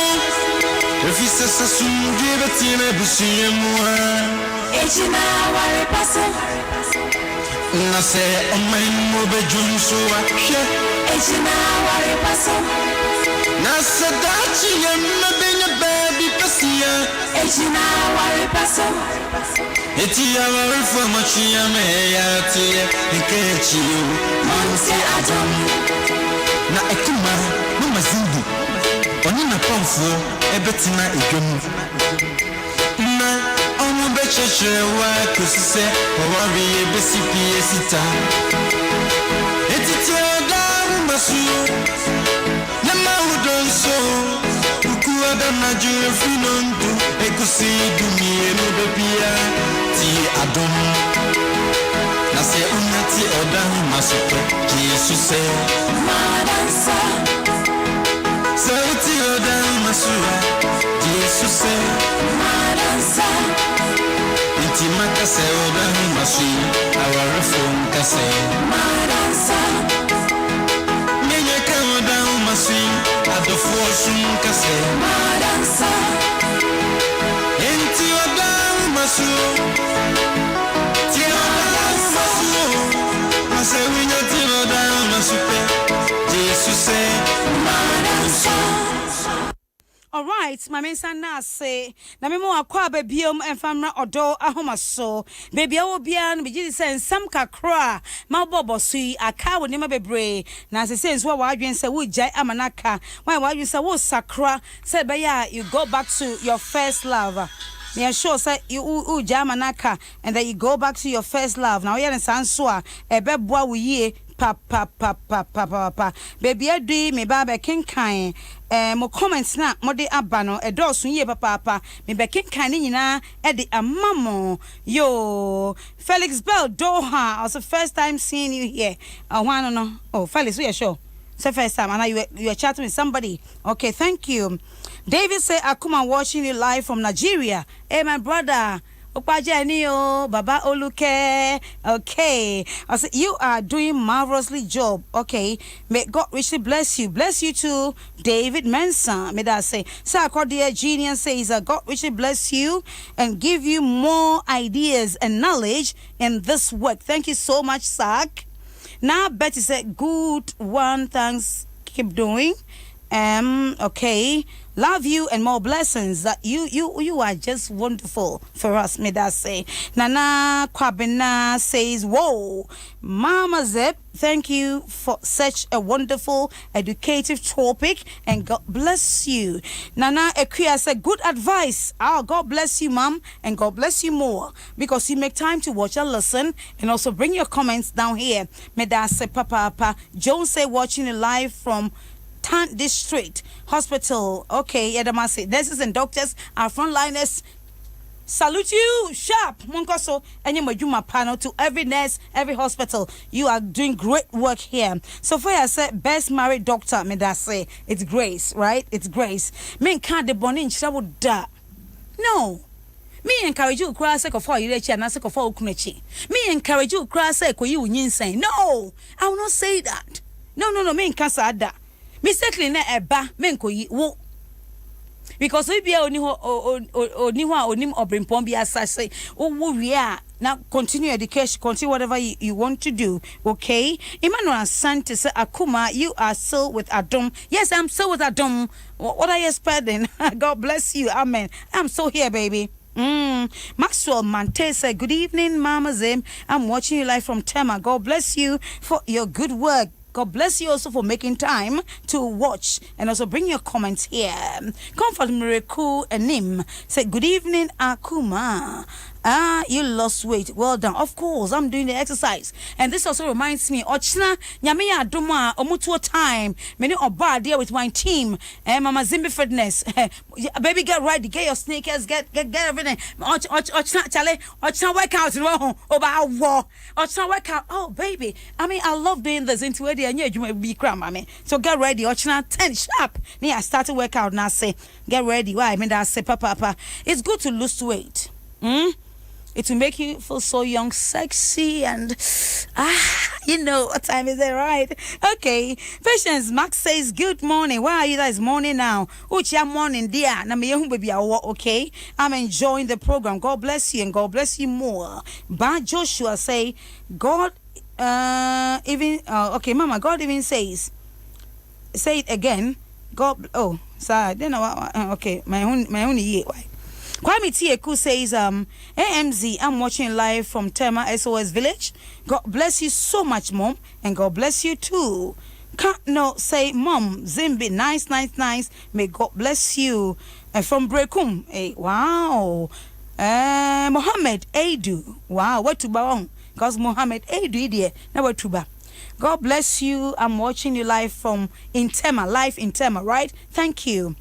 S7: refisa sasundwe betina busiyemwa ejina wale paso na se omaimo bejunso ahwe ejina wale paso na sadachi yemma benya baby pasia ejina wale paso Eti our formatia me yatie nkechi manse Adom na Akumaa mama Zimbi oni na pamfo ebetina edwom na omo bechechre wa kusise owari ebesi pie sita eti ti Odo Ahomaso na maudonso ukuada na jure finondu ekusi dumie no bebia Adom na se unati Odo Ahomaso Jesus say madansa se uti Odo Ahomaso Jesus say madansa intimaka se Odo Ahomaso our phone ka se madansa menyaka Odo Ahomaso adofo sun ka se madansa inti Odo Ahomaso
S5: All right, my men sana say na me mo akwa babiom enfamra Odo Ahomaso baby awo bia no be say sam kakra ma bobo sui aka wo ne ma bebre na say nso wa adwen say wo jai amanaka why wa adwen say wo sakra say be ya you go back to your first love. Me sure say you jamanaka and then you go back to your first love. Now you understand so ebe boa wo yie pa baby adu me ba be kenkan mo comments na mo de aba no edoso yie papa me be kenkan ni nyina e de amamo yo Felix Bell Doha also first time seeing you here no oh Felix we are sure it's the first time and you are chatting with somebody. Okay, thank you. David say Akumaa watching you live from Nigeria. Hey my brother Opajaniyo, Baba Oluke. Okay. I said you are doing marvelously job. Okay. May God richly bless you. Bless you too, David Mensah. May that say. Sir Cordia Genius says God richly bless you and give you more ideas and knowledge in this work. Thank you so much, Sak. Now Betty said good one, thanks. Keep doing. Okay. Love you and more blessings. That you are just wonderful for us, may that say. Nana Kwabena says, whoa, Mama Zep, thank you for such a wonderful, educative topic, and God bless you. Nana Ekuya said, good advice. Oh, God bless you, Mom, and God bless you more, because you make time to watch and listen, and also bring your comments down here. May that say, Papa. Jones say, watching it live from Tan District Hospital. Okay, Yadamasi. Nurses and doctors are frontliners. Salute you, sharp. Monkoso, and your panel to every nurse, every hospital. You are doing great work here. So for I said, best married doctor, may that say, it's Grace, right? It's Grace. Me can't the bonin trouble da. No. Me encourage you cry say for you reach and say for ukunechi. Me encourage you cry say ko you nyinsane. No, I will not say that. No, me can't say that. Mistakenly na eba me nko yi wo because we be oni ho onim obrimpon bi asase wo wie a now continue education, continue whatever you want to do, okay? Emmanuel Asante say, Akumaa, you are still with Adom. Yes, I'm still with Adom. What are you expecting? God bless you. Amen. I'm still here, baby. Maxwell Mante said, good evening, Mama Zim. I'm watching you live from Tema. God bless you for your good work. God bless you also for making time to watch and also bring your comments here. Comfort Miracle Anim said, good evening, Akumaa. You lost weight. Well done. Of course, I'm doing the exercise. And this also reminds me, Ochna, Nyame Adoma, Omutuo time, many oba there with my team, Mama Zimbi Fitness. Baby, get ready, get your sneakers, get everything. Ochna, Chale, Ochna workout, Ochna workout. Oh, baby. I mean, I love doing this into it, and you may be cram, I mean. So get ready, Ochna 10 sharp. I started workout now, say, get ready. Why? I mean, I say, Papa, it's good to lose weight. It will make you feel so young, sexy, and you know what time is it, right? Okay. Patience Max says, good morning. Why are you guys morning now? Uchi morning, dear. Okay. I'm enjoying the program. God bless you and God bless you more. But Joshua say, God okay, Mama, God even says, say it again. God, oh, sorry, then okay, my own year. Why? Kwame Tieku says, AMZ, I'm watching live from Tema SOS Village. God bless you so much, Mom, and God bless you too. Can't no say, Mom, Zimbi, nice. May God bless you. From Brekum, hey, wow. Mohammed Adu, wow, what to baong? Because Mohammed Adu, idiot, never to ba. God bless you. I'm watching you live from live in Tema, right? Thank you.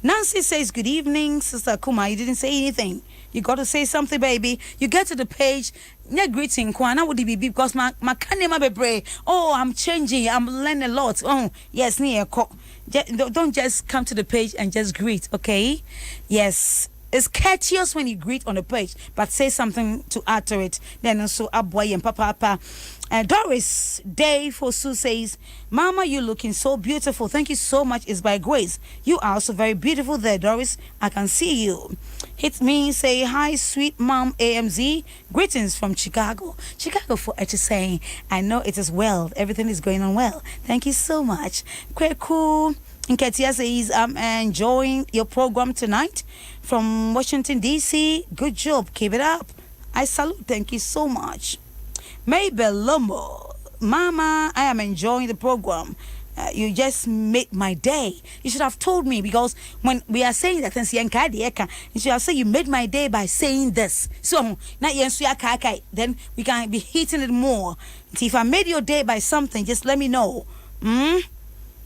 S5: Nancy says, good evening, Sister Akumaa. You didn't say anything. You got to say something, baby. You get to the page, yeah, greeting, Kwana would be because my kanema be brave. Oh, I'm changing. I'm learning a lot. Oh, yes, don't just come to the page and just greet, okay? Yes. It's courteous when you greet on the page, but say something to add to it. Then also, Aboy and Papa. Doris Day Fosu says, Mama, you looking so beautiful. Thank you so much. It's by grace. You are also very beautiful there, Doris. I can see you. Hit me, say, hi, sweet mom, AMZ. Greetings from Chicago. Chicago for saying, I know it is well. Everything is going on well. Thank you so much. Kweku Nketia says, I'm enjoying your program tonight from Washington, D.C. Good job. Keep it up. I salute. Thank you so much. Mabel Lomo, Mama, I am enjoying the program. You just made my day. You should have told me, because when we are saying that, you should have said you made my day by saying this. So then we can be hitting it more. If I made your day by something, just let me know.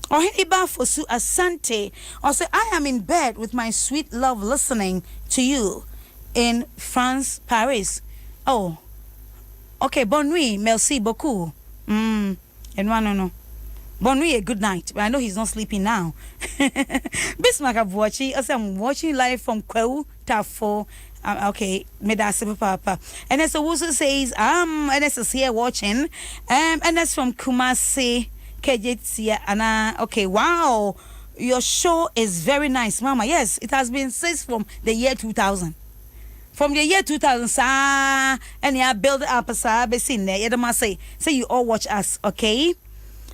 S5: Or Heba Fosu Asante, or say, I am in bed with my sweet love listening to you in France, Paris. Oh, okay, bonne nuit, merci beaucoup. And no. Bonne nuit, good night. But I know he's not sleeping now. Bismarck Abuachi, I say I'm watching live from Kweu Tafo. Okay, me da se papa. And as also says, and as is here watching. And that's from Kumasi. Okay, wow, your show is very nice, Mama. Yes, it has been since from the year 2000. From the year 2000, sir, and you build up, sir, be seen there. You must say you all watch us, okay?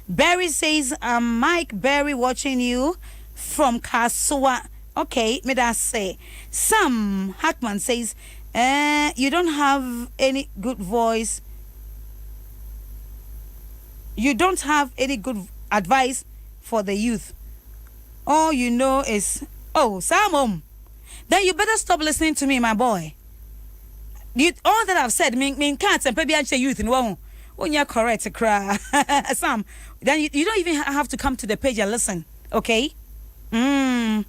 S5: Barry says, Mike Barry watching you from Kasua. Okay, me that say. Sam Hackman says, you don't have any good voice. You don't have any good advice for the youth. All you know is, oh, Sam, then you better stop listening to me, my boy. All that I've said, mean cats and maybe answer youth in one. When you're correct to cry, Sam, then you don't even have to come to the page and listen, okay? Me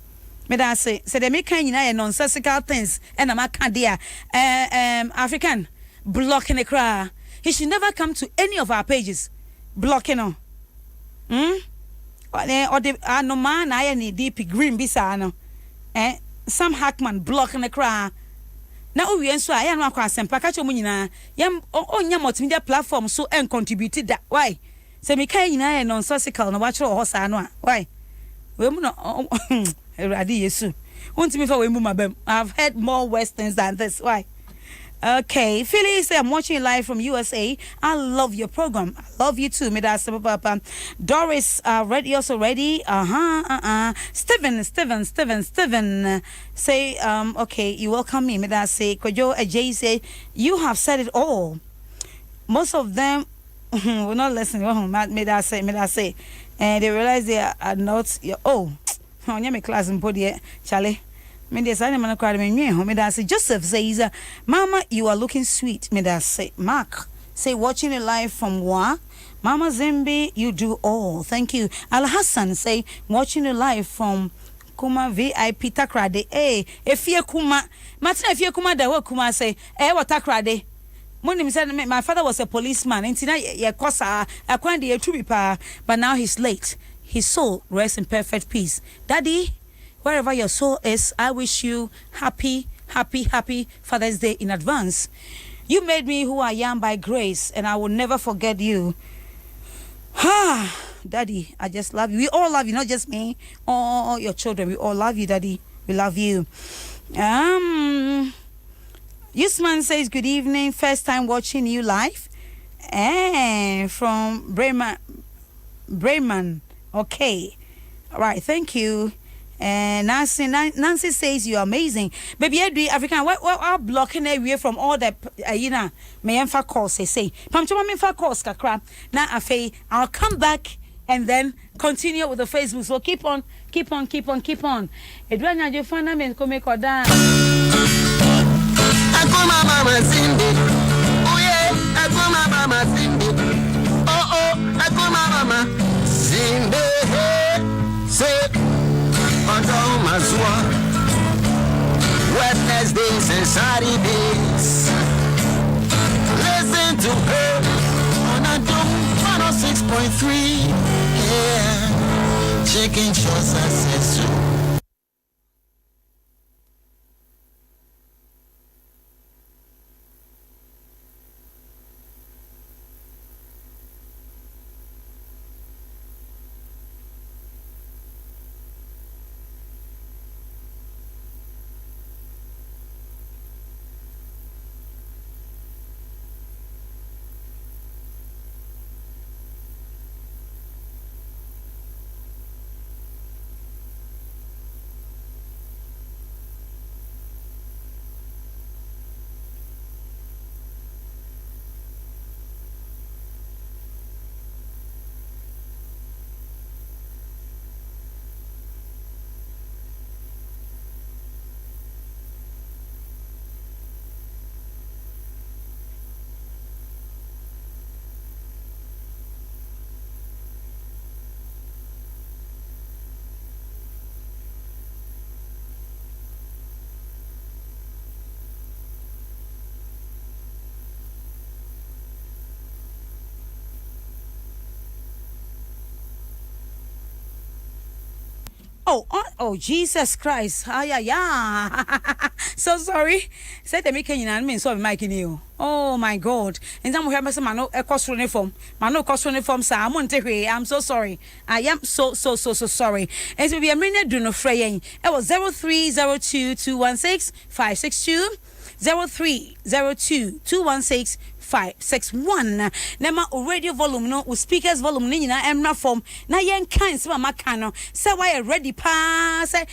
S5: that say they make kind of nonsensical things, and I'm a candia, African blocking the cry. He should never come to any of our pages. Blocking on. Or the no man I need deep green bisano. Sam Hackman blocking the cry. Now we answer I am not Pakacho Munina. Yam on your multimedia platform so and contributed that. Why? Say me kind non socical no watch or horse. Why? We no Radi Yesu. Want me for we move my bem. I've heard more westerns than this. Why? Okay, Philly say I'm watching live from USA. I love your program. I love you too. Me that's papa. Doris ready also ready. Steven say okay, you welcome me. Me that say Kojo Ajay say you have said it all. Most of them will not listen. Me that say and they realize they are not your on my class in Podier Charlie. Me dey say man cry me nwe ho me da say Joseph says mama you are looking sweet me da say Mark say watching it live from Wa Mama Zimbi you do all thank you Al Hassan say watching it live from Kuma VIP Takrade efie Kuma matina efie Kuma da wa Kuma say wa Takrade Monim said my father was a policeman ntina ye kosa akwan de etu bi pa but now he's late his soul rests in perfect peace daddy. Wherever your soul is, I wish you happy Father's Day in advance. You made me who I am by grace, and I will never forget you. Daddy, I just love you. We all love you, not just me. All your children, we all love you, Daddy. We love you. Yusman says, good evening. First time watching you live. And from Bremen. Okay. All right, thank you. And Nancy says you're amazing. Baby, I do African. What blocking away from all the me emfa calls say. Pamchoma me emfa calls kakra. Na afe I'll come back and then continue with the Facebook. So keep on. Edwanya jo fana me ko me koda.
S6: Akumaa mama Zimbi. Oh yeah, Akumaa mama Zimbi. Oh, Akumaa mama Zimbi. Say Odo Ahomaso. Wednesdays and Saturdays. Listen to her on Adom 106.3. Yeah, chicken shows I said so.
S5: Oh, Jesus Christ. So sorry. Say the making you mean so Mike in you. Oh my God. And some have some no a cost uniform. Mano cost uniform, sir. I'm so sorry. I am so sorry. And so we are minute do no fraying. It was 0302216562. 0302216561. Nema radio volume no speakers volume ni na emna form na yen kan se mama kan no say why ready pa say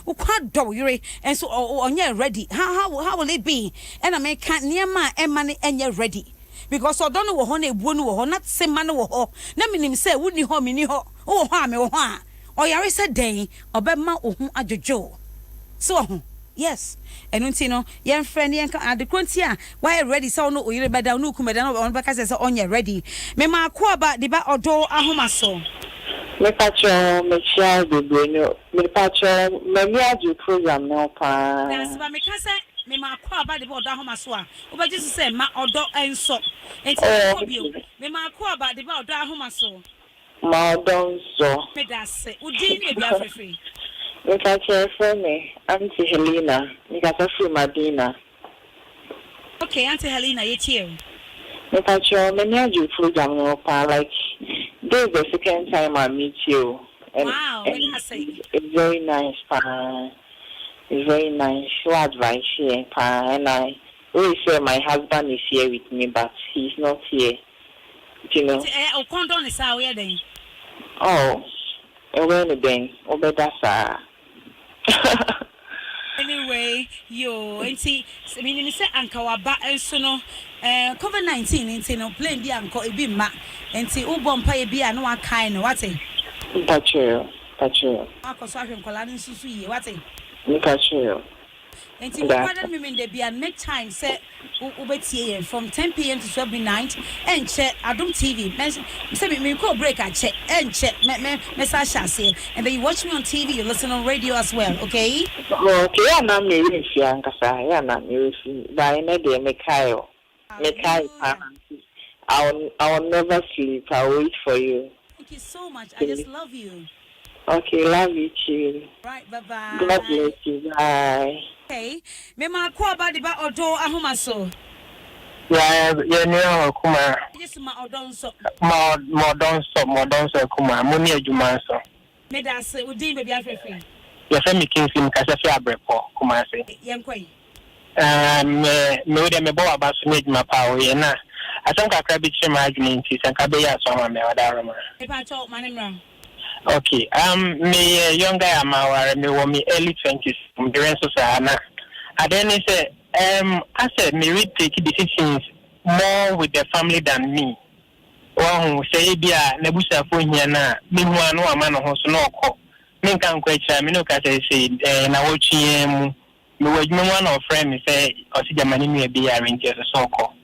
S5: ukado yure and so onye ready how will it be and I make kan niema emma enye ready because I don't know wo na ebuo no wo not say man wo ho na minim say wuni ho mini ho wo ho ame wo ho a oyare say den obema ohun adjojo so yes and unti no yen friend yen kan adekronti a why ready so no oyire beda no kumeda no on beka say onye ready me ma akoaba de ba Odo Ahomaso
S8: me pacho me chia bebreno me pacho me adu program no pa
S5: yes ba me ka say me ma akoaba de ba Odo Ahomaso a obaji say ma Odo enso enti ko bio me ma akoaba de ba Odo Ahomaso
S8: ma Odo enso
S5: me da say udi ne bia free
S8: me pacho for me Auntie Helena me ka say Madina.
S5: Okay, Auntie Helena, you here.
S8: Me pacho me adu program no pa like this is the second time I meet you And,
S5: Wow,
S8: and
S5: I say.
S8: it's very nice, pa. It's very nice. What advice here, pa? And I always say my husband is here with me, but he's not here. You know.
S5: O condon is how we then.
S8: Oh, when then, obedasa.
S5: Anyway, yo, and see, I mean, you say Uncle Waba and so no, COVID-19, and say no, plain be Uncle a bit ma, and see, oh, Bompay be a no kind, what's it?
S8: That's true.
S5: Uncle Sarah Colani Susu, what's it?
S8: That's true.
S5: And see, pardon me, there be a next time, set over from 10 p.m. to 12 midnight, and check Adom TV. Say me call break, I check, and check, message I say, and then you watch me on TV, you listen on radio as well, okay?
S8: Okay, I'm not married, Yankasa, I'm not married, but I know they make Kyle. I'll never sleep, I'll wait for you.
S5: Thank you so much, I just love you.
S8: Okay, love you too.
S5: Right, bye-bye.
S8: God bless you, bye.
S5: Okay, me ma kwa ba de ba Odo Ahomaso.
S9: Yeah, near Akumaa.
S5: Yes, ma Odon so.
S9: Modon so Akumaa. Money adwumanso.
S5: Me da se udin be bia fefe.
S9: Yes, me kinsim kasa fi abrepo Kumasi.
S5: Yenkoi.
S9: Me we de me bo aba so me adwuma pa o ye na. Asam kakra bi chima adwuma nti sanka be ya so ma me wadaroma.
S5: E pa cho manimra.
S9: Okay. Me younger amaware me wo me early 20s. I'm doing so sana. And then he said, I said me we take decisions more with the family than me. Well, say bia nebusa fo hia na me hu anu ama no ho so no ko. Me kan kwa cha me no ka say na wo twie mu. Me wadwuma one of friend me say o si jamani me bia arrange so ko.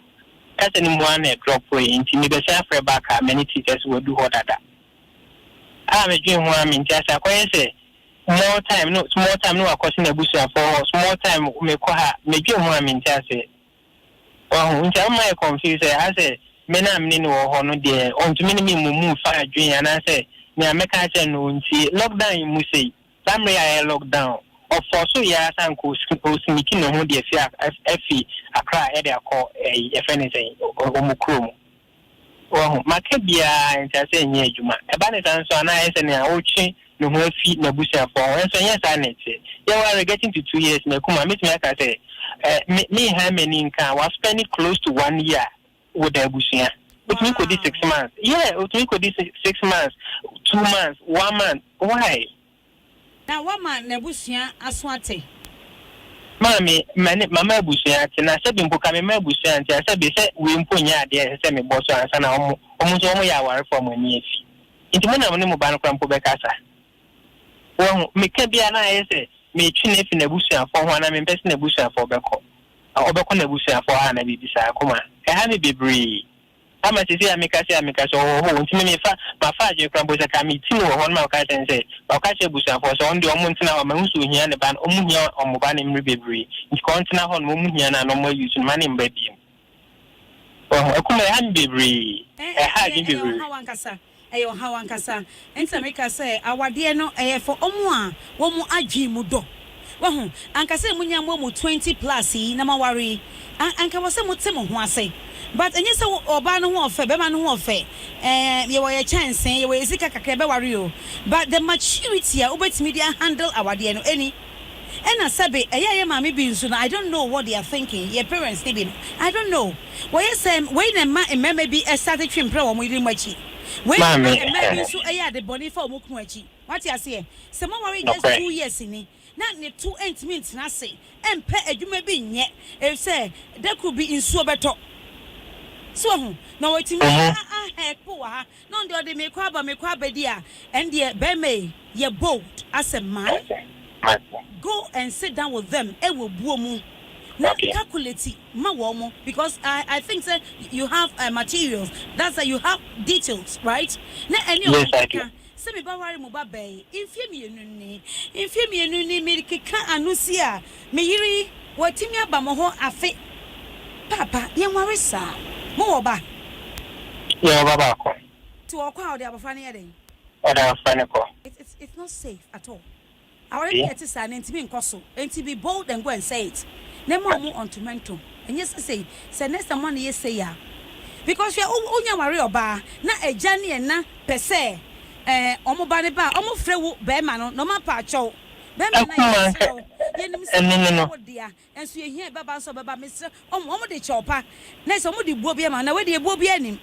S9: Ka se ni mu ana drop way nti me be say afre back many teachers will do what that. Me dream one mean just say small time no akosi na busia for small time me ko ha me dream one mean just say oh nti am I confused I say me na me ni wo ho no de ontumi ni me mu fa adwen ana say me ameka say no nti lockdown mu say samre ya lockdown of for so ya san ko smiki no ho de afi akra e de akọ e fene say o mu krom oh makabia nti say nye adwuma e ba ne san so ana ese ne a ochi no ho afi na busia for so yes anete you are getting to 2 years na kuma me aka say me how many nkan was spending close to 1 year with the busia it me could 6 months it me could 6 months 2 months 1 month why
S5: Now what man na busia aswate
S9: mama busia na se bi mpoka me busia nti ase bi se we mponya ade se me boso ansa na omo so omo ya ware from ani afi nti mo na mo ne mo ba no krampo be kasa wo me ka bia na ese me twi na fi na busia fo ho na me pese na busia fo be ko obekọ na busia fo ha na bi bisa akoma e ha me bebre ama sisi ameka so ho ntimi me fa ma fa je krampo se ka me timi wo ho na ka sense ba ka che busia fo so ndi omo ntina ma nso hia ne ba omo hia omo ba ne mre bebre nti ko ntina ho no omo hia na no mo use ma ne mba bi akoma ha me bebre ha je bebre
S5: Ayo hawankasa enta meka say awade no for omo a wo mu adwi mu do wo hu ankasa mu nyambo mu 20 plus yi na mawari anka wo se mu te mo ho ase but enye se oba no ho ofe be ma no ho ofe ye wo ye chance ye wo ezika kakra be wari o but the maturity a obetimi dia handle awade no eni ena sabe ye mama bi nso na I don't know what they are thinking your parents they I don't know wo ye say we na ma emema bi start twempre wo mu iri machi we maybe so the body for Mukmuachi. What you say? Some worry just 2 years in it. Not ne 2 minutes, nothing. And pay you may be yet. If say that could be in so better. So no, it's me. Heck, poor. None do they make crab dear. And dear Beme, ye bold as a man. Go and sit down with them. It will boom. Not calculate my because I think that you have materials. That's that you have details, right? Now,
S9: yes, I do.
S5: Semi bawari mo babe. Infie mi enuni me keka anusia. Me yiri watimi aba mo ho afe. Papa, ye nware sa. Mo oba.
S9: Ye oba ko.
S5: To okwa ode abafane ye den.
S9: Ode abafane ko.
S5: It's not safe at all. I already get to say ntimi nkoso. Enti be bold and go and say it. Nemo mo on tomato. And yes say next time you say ya. Because you onya worry oba na ejani na pese omo ba ne ba omo frɛ wo be ma no ma pa acho be ma na yenim se no dia enso ye hia baba so baba mesre omo de chopa na se omo de buo bia ma na we de buo bia nim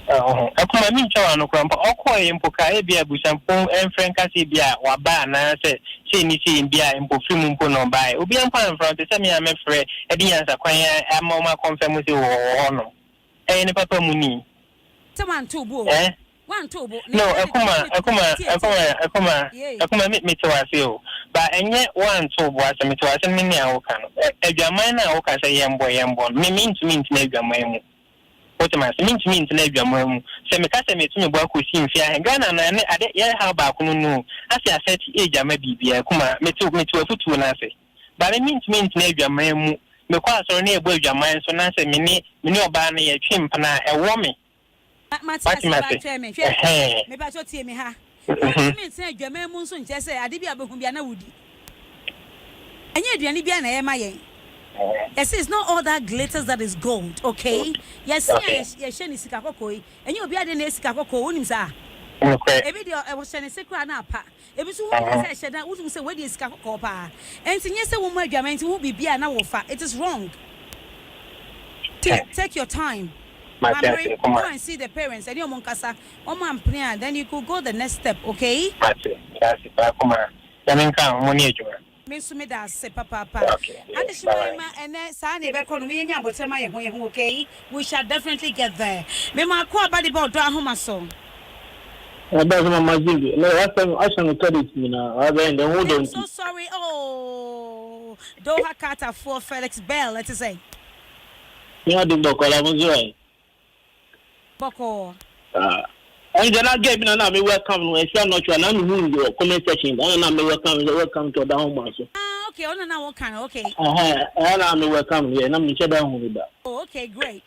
S9: Akuma mi nchawa no krampa okoye mpoka e bia busampon enfrenka se bia waba na se ni se bia mpofim mpo no bai obi ampa enfront se me amefre e di yansa kwan ama ma confirm se wo no ni papa mu ni
S5: se wan to bo wan to bo
S9: no akuma mi tewase o ba enye wan to bo ase mi tewase mi ni awoka no adwaman na awoka se yembo me ntumi na adwaman mu Otomas mean to let your mom. Say me kasa me to me bo ko si mfia. Ghana na ne ade ye ha ba ko no. Ase asset age ama bibia kuma me to afutu na ase. Ba me mean to let your mom mu. Me kwa so na e bo adwaman so na say me ni oba na ye twem pana e wo me.
S5: Me ba so tie me ha. Me say adwaman mu so nche say ade bia behu bia na wudi. Anya aduane bia na ye ma yen. Yes, it's not all that glitters that is gold, okay? Yes, yes, sheni sika kokoi. And you be ade na sika kokoi unim sa.
S9: Okay.
S5: Ebi de e wo sheni sekra na pa. Ebi so wo say sheda utum say we de sika kokoi pa. And tin yes wo mu adwaman tin wo bibia na wo fa. It is wrong. Take your time. Go and see the parents and your monkasa. Then you could go the next step, okay?
S9: That's Akuma. Yaminka money ejuma.
S5: Mensumida se papa. Adishima and then Sani Bekonomia, but okay, we shall definitely get there. Mema kwa body about Odo Ahomaso.
S10: Zimbi. No, I shall tell it,
S5: I'm so sorry. Oh, Doha Carter for Felix Bell, let's say.
S10: You did the
S5: Boko.
S10: And then I gave me welcome. I shall not your comment section. I'm welcome to Odo Ahomaso.
S5: Okay, on now what kind? Okay.
S10: I'm welcome here, and I'm down with that.
S5: Oh, okay, great.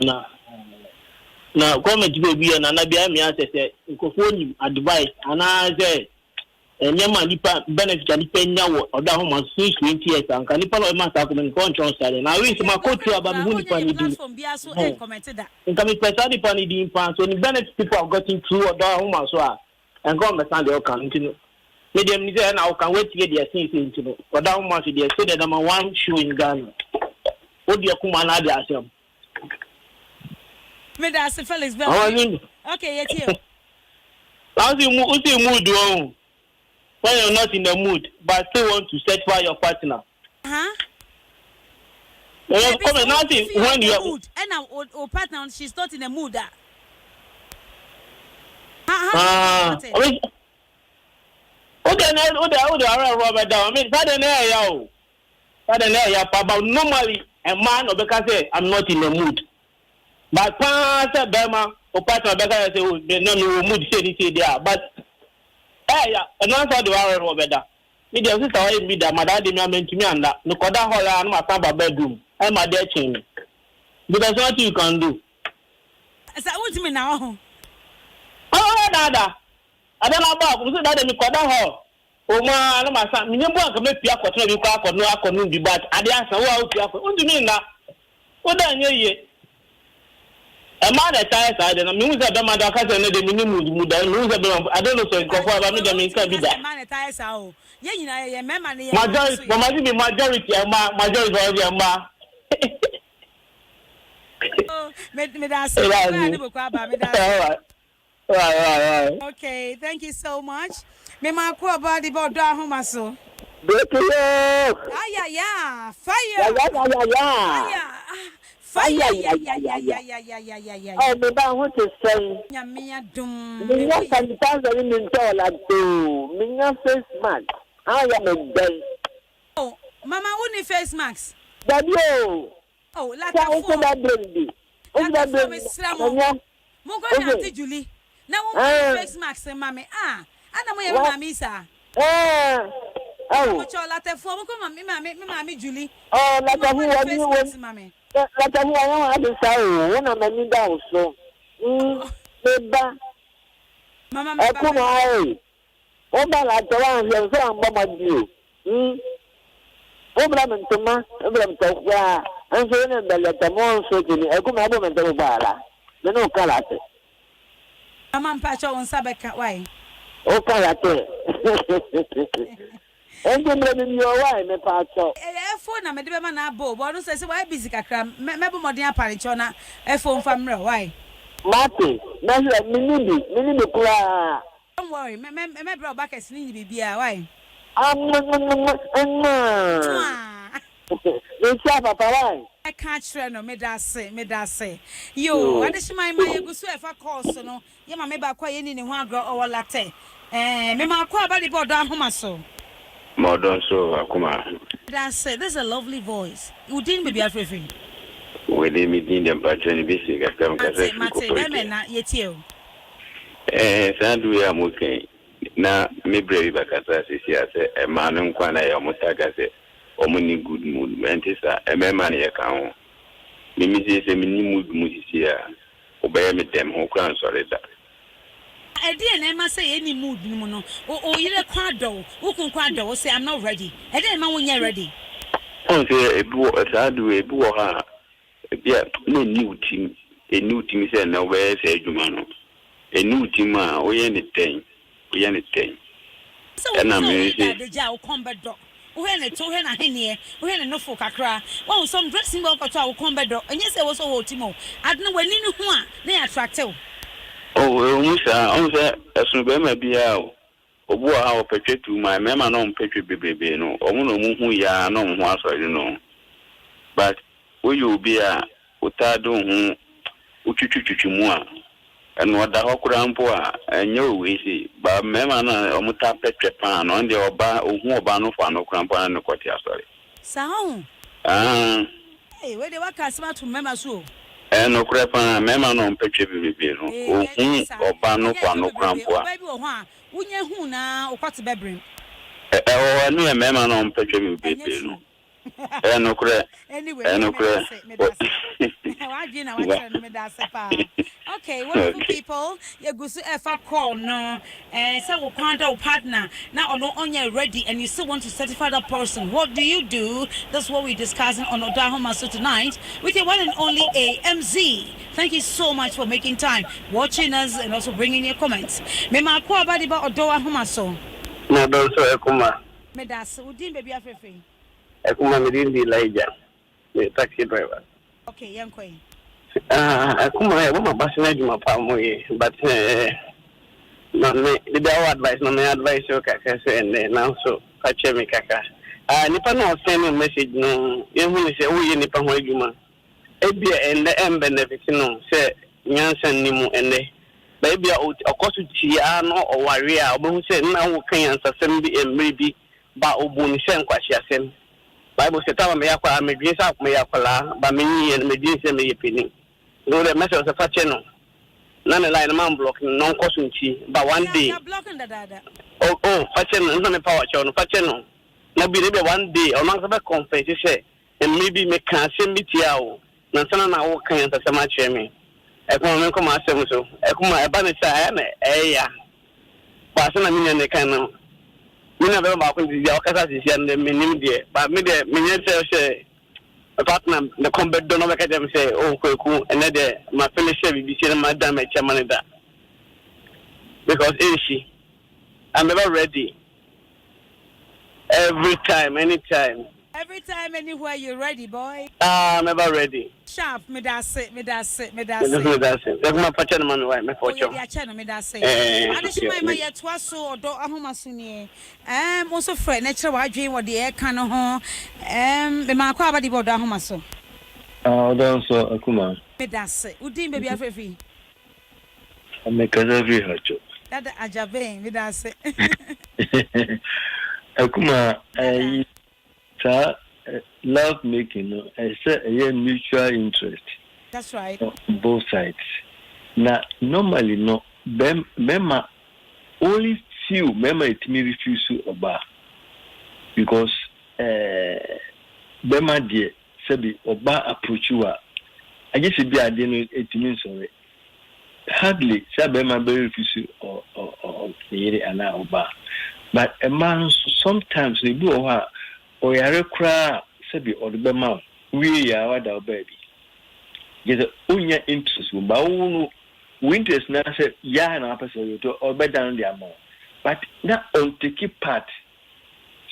S10: Now, comment to be an Anabia, me, I said, you advice, and I said, and Yama benefit and depend now or down my 20 years, and can you follow my document control? And I wish my coach about who
S5: from Biaso and commented that.
S10: And can be presented upon the implants when the benefit people have gotten through Odo Ahomaso and go understand the account. Medium is there now, can wait to get their things into Odo Ahomaso, they say that number one shoe in Ghana. What do you Akumaa na dia asem?
S5: Me da se Felix Bell. Okay, yet here.
S10: How's the mood? When you're not in the mood, but still want to satisfy your partner.
S5: Huh?
S10: Come on, nothing when you're
S5: mood. And our partner, she's not in the mood.
S10: Normally, a man or because say I'm not in the mood. But Pastor Bema or partner because say no mood say there. But and answer the hour over there. Me the sister why me that my daddy me meant to me and that no koda hola and my papa bedroom. I'm my dear chain. Because what you can do.
S5: Is that what you mean now?
S10: Oh, Dada. I don't know about that me koda ho. O ma na ma sa me nyembo aka me pia kwotna bi kwa akonu akonu bi but ade asa wo a pia kwa. Undu me na. O da nye ye. A man that ties I don't know that man that has another minimum. I don't know so it's about me. The mean can be that.
S5: Man that ties out. Yeah, you know, majority,
S10: majority of your ma.
S5: Me that's okay, thank you so much. Me ma ko about the Odo Ahomaso. Yeah. Fire. Fire.
S11: Oh, me ba want to say.
S5: Nyamia dum.
S11: Me ya sanitizer ni nto la do. Me ya face mask. I am a day.
S5: Oh, mama, who face mask?
S11: Daddy oh.
S5: Oh, like a fool. Mungo na Auntie Julie. Na wo face mask mama. Ana mo ye mama isa.
S11: Oh.
S5: Mo chola te fo mo ko mama Julie.
S11: Oh, like a
S5: who mama.
S11: Like a who I want to say, one of my down so. Beba.
S5: Mama,
S11: Akumaa. O ba la to wan se so an bo ma di. O bla men to ma, o bla to ya. An so ne bele ta mo so ti ni Akumaa bo men to ba la. Me no kala te.
S5: Mama mpacho on sabeka why?
S11: Okalate. And then in your way, me pacho.
S5: Phone na me de be na bo, but no say why busy kakra. Me bo modern aparichona phone family why?
S11: Martin, that's minimum kula.
S5: Don't worry, me bro back as ni bibia why?
S11: It's papa why?
S5: I can't share no me da say. Yo, adishima my gusu e fa course no. Ye ma me ba kwa ye ni ne ho agro o latte. Me ma kwa ba di Odo Ahomaso.
S12: Modern so Akumaa.
S5: That's it. There's a lovely voice. You didn't be afraid.
S12: We didn't meet them patron basic at them.
S5: Mate, na yetio.
S12: Sandu ya muke. Na me brave bakasa sisi ase e manu kwana ya mutaka se omuni good mood. Mentisa e me man ya kan. Mimi se mini mood musisi ya. Obeye me dem ho kwan sorry da.
S5: I didn't say any mood, no. Oh, you're a quadro. Who can quadro? Say, I'm not ready. I didn't know when you're ready.
S12: Oh, say a boy, I do a boy. Yeah, no new team. A new team is nowhere, say Jumano. A new team, we anything.
S5: So, and I'm the jail combat dog. When it told her, I when no folk cry. Oh, some dressing work at our combat dog. And yes, I was so Timo. I don't know when you know one. They attract you.
S12: Oh, Musa, as soon as be out. Obo how petwe to my mema no petwe bebebe no. Omo no mu ya no ho aso you know. But we you be a utado hu utwitwitwi mu a. Eno da hokura mpo a enyo we si. Ba mema na omuta petwe pa no nde oba ohu oba no fa no kura mpo na no kwati asori.
S5: Sao? Hey, where they work as smart to mema so.
S12: No crepa, mema no petwe bibiri no. Oba no kwa no krampo a.
S5: Baby o ho a, wunye hu na okwati bebrim.
S12: Anu e mema no petwe bibiri no. No kre.
S5: Anyway,
S12: no kre. Okay, wonderful people. You go to a call no.
S5: Say we find our partner. Now no on you ready and you still want to certify that person. What do you do? That's what we're discussing on Odo Ahomaso tonight with your one and only AMZ. Thank you so much for making time, watching us and also bringing your comments. Me ma kwa badi ba Odo Ahomaso.
S10: No, don't so Akumaa.
S5: Me das udin baby afefe.
S10: Akumaa me din be Elijah. Me taxi driver.
S5: Okay, yankoi.
S10: Akumaa, what my passion is my family, but the advice, no me advice you kaka say and now so catch me kaka. Nipa no send me message no. You say oh you nipa ho adwuma. Ebia and the benefit no say nyansan nimu ende. Baby okoso tia no o ware a obo say na wo kan ansasem bi emre bi ba obu ni sen kwashi asem. Bible say tawa me yakwa me dwin sa me yakwa ba me yi me dwin say me yepini. No the message of fache no. Na me line man block no koso nti ba one day.
S5: You blocking the dada.
S10: Oh fache no me power cho no fache no. Na bi be one day o man say confess say and maybe me kan say me tia o. Na sana na wo kan ansasem a che me. Akumaa me come asem so. Akumaa eba ne say na ya. Ba sana me ne kan no. Me na be ba ko di ya okasa sisi and me nim de. Ba me de me nye say partner the combat don't make them say oh kweku and de ma finish be say madam e chairman da. Because I'm never ready. Every time, anytime.
S5: Every time, anywhere you're ready, boy.
S10: I'm never ready.
S5: Sharp, me that's it.
S10: That's my patron man, right? My fortune.
S5: Yeah, channel me that's it. I just my yet was so Odo Ahomaso ni. Also friend, natural wa dream what the air can ho. The man kwa ba di Odo Ahomaso.
S13: Odo so Akumaa.
S5: Me that's it. Udin baby afefi.
S13: I'm a kazavi hacho.
S5: That ajabe me that's it.
S13: Akumaa, love making, I said a mutual interest.
S5: That's right.
S13: On both sides. Now, normally, no, Mema only few Mema it me refuse to obey because Mema dear sabi oba approach you. I guess it be a dinner it means sorry. Hardly sabi Mema be refuse or and oba. But a man sometimes they do or yare cry sabi or the bema we are our baby. Get unya interest but interest na say ya na person to or better than their more. but na on take part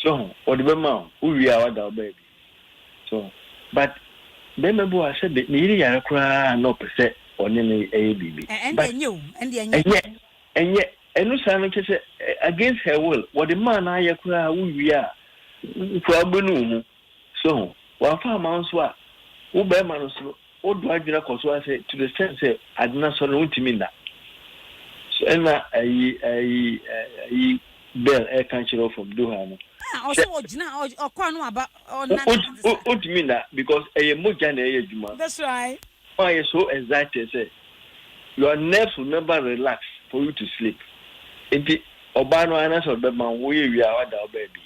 S13: so or the man who we are our baby so but remember I said the area cry no percent on any baby
S5: and
S13: yet no sign against her will what the man I cry who we are so one farm what who bear man so what do I do I say to the sense I do not so to mean that so and I bell air cancel from Doha.
S5: Also, or corner about
S13: what do you mean that? Because a Mojana,
S5: that's right.
S13: Why are so excited? Say your nerves will never relax for you to sleep. In the Obano and answer the man, we are our baby.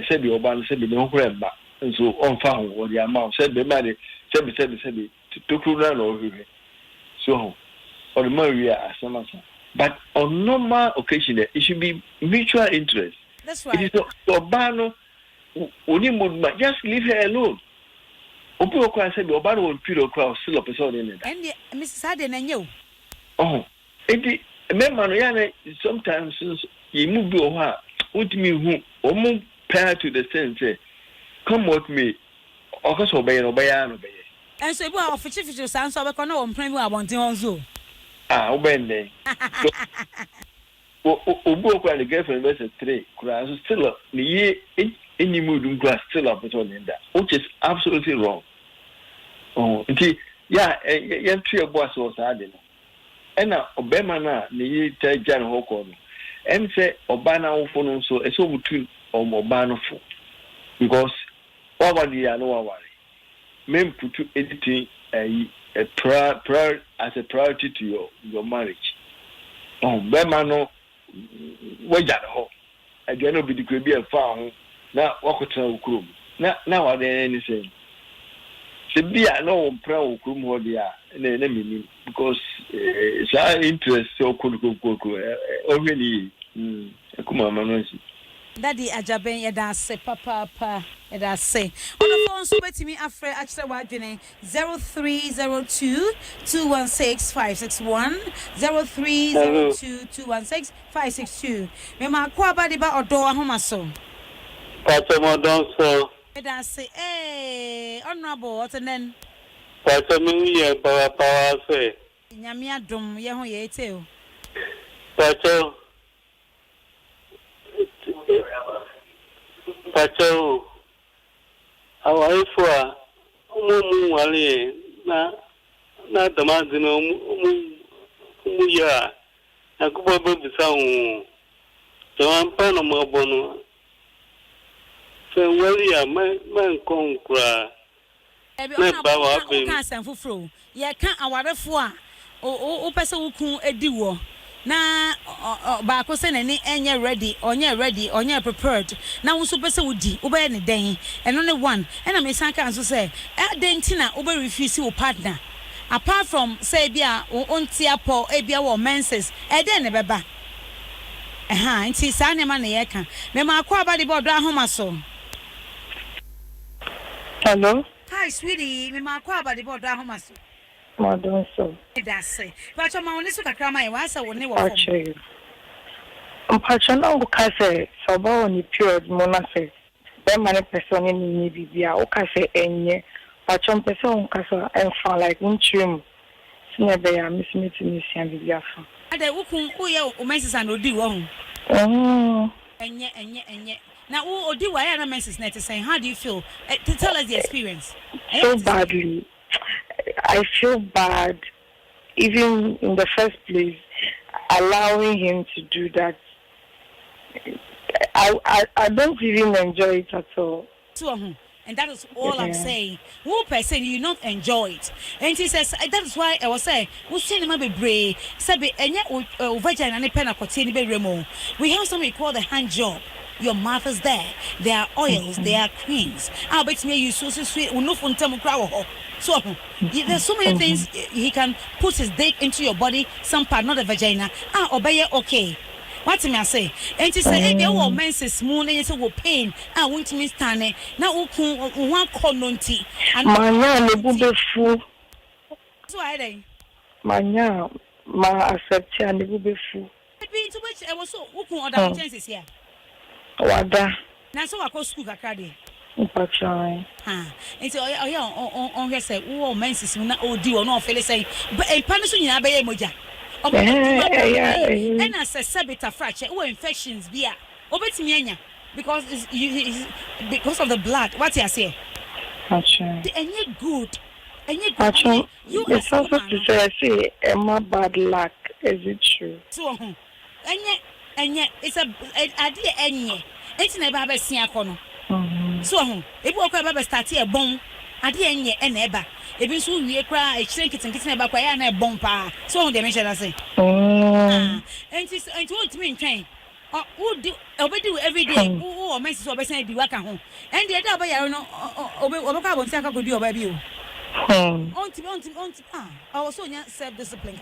S13: Said the Obano said the no back, and so on found what the amount said the money, said to run over here. So, or the more we are as but on normal occasion, it should be mutual interest.
S5: That's right.
S13: It is Obano, just leave her alone. Opu said Obano will put a crowd still a person in it.
S5: And Mrs. Haden and you.
S13: Oh, it remember, sometimes you move your heart. What me who almost pair to the sense, come with me, or cause obey.
S5: And so, well, for chief sounds of a corner on prime, I want to zoo.
S13: Ah, obey. Obu and the girlfriend was a 3 class still up any mood grass still up in that, which is absolutely wrong. Oh, yeah, three of us was adding. And now Obama the tell Jan Hokon and say Obana phone so a so between Obano for because over the no worry. Men put to anything a prayer as a priority to your marriage. Oh, Bemano. Where that home? I don't know, be could be a farm. Now, walk to Krum. Now, are there anything? To be a no proud Krum or the enemy because it's our interest so could go already. Akumaa,
S5: Daddy Ajaben Yada say Papa Yada say on the phone so bet me afre actually wadwene 0302 216 561 0302 216 562 me ma kwa ba de ba Odo Ahomaso
S9: Pato don so
S5: Yada say honorable what then
S9: Pato mi ye power say
S5: Nyame adom ye ho ye ete o
S9: Pato Pacho, our wife, wale na damazi no muya na kubo bisa un so ampa no mabono so wali ya man konkura na ba wa be
S5: kan san fufuro ye kan awarefo a o pese wukun ediwo na ba ko se nani enye ready onye prepared na wo so pese wodi wo be ne den eno ne one na me san kan so say dentina wo be refuse wo partner apart from say bia onti apo bia wo menses den ne beba nti sa ne ma ne ye kan me ma akwa ba de Odo Ahomaso.
S8: Hello.
S5: Hi sweetie, me ma akwa ba de Odo Ahomaso.
S8: Modern so.
S5: That's it. But your mom is a crama, I was a one.
S8: Actually, no case, so born in period monase. Then many person in Nibia, or case any, but some person castle and found like one trim. Snebe, Miss Meeting, and Bibia.
S5: And I will who messes and will do wrong.
S8: Oh,
S5: and yet. Now, who do I am a messes net to say, how do you feel? To tell us the experience.
S8: So badly. I feel bad, even in the first place, allowing him to do that. I don't even enjoy it at all.
S5: And that is all I'm saying. One person you not enjoy it. And he says that is why I was saying, we see them be brave. Sabi enya vagina and pen akotini be remo. We have something called the hand job. Your mouth is there. There are oils, there are creams. I bet me you so sweet. So there's so many things he can put his dick into your body, some part, not the vagina. Obey okay. What me I say? And he say, if your menses moon and you say pain, I want to miss Tane. Now one cononti. And
S8: Manya ne fu.
S5: So I
S8: Manya ma accept and ne fu.
S5: into which I was so who other chances here.
S8: Wada.
S5: Now so I call school kakadi.
S8: Mpatrai.
S5: And so on her say, oh, menses will not do or no feel say, but a panison in Abbey Moja. And as a sabita fracture, oh, infections beer. Obetimiania, because because of the blood. What you say?
S8: Gotcha.
S5: And you're good. And you're
S8: good.
S5: You
S8: are supposed to say, Emma bad luck. Is it true?
S5: So, and yet, it's a idea, and yet, it's never have a siacono. So, if we ever start here, bone, idea, and ever. If you soon we cry, a shrink it and kissing about and a bomb. So, they mention I say, and it's what mean train. Who do every day? Oh, my sister, I do work at home. And the other way, I don't know, over Saka could do a baby. On I was so self discipline.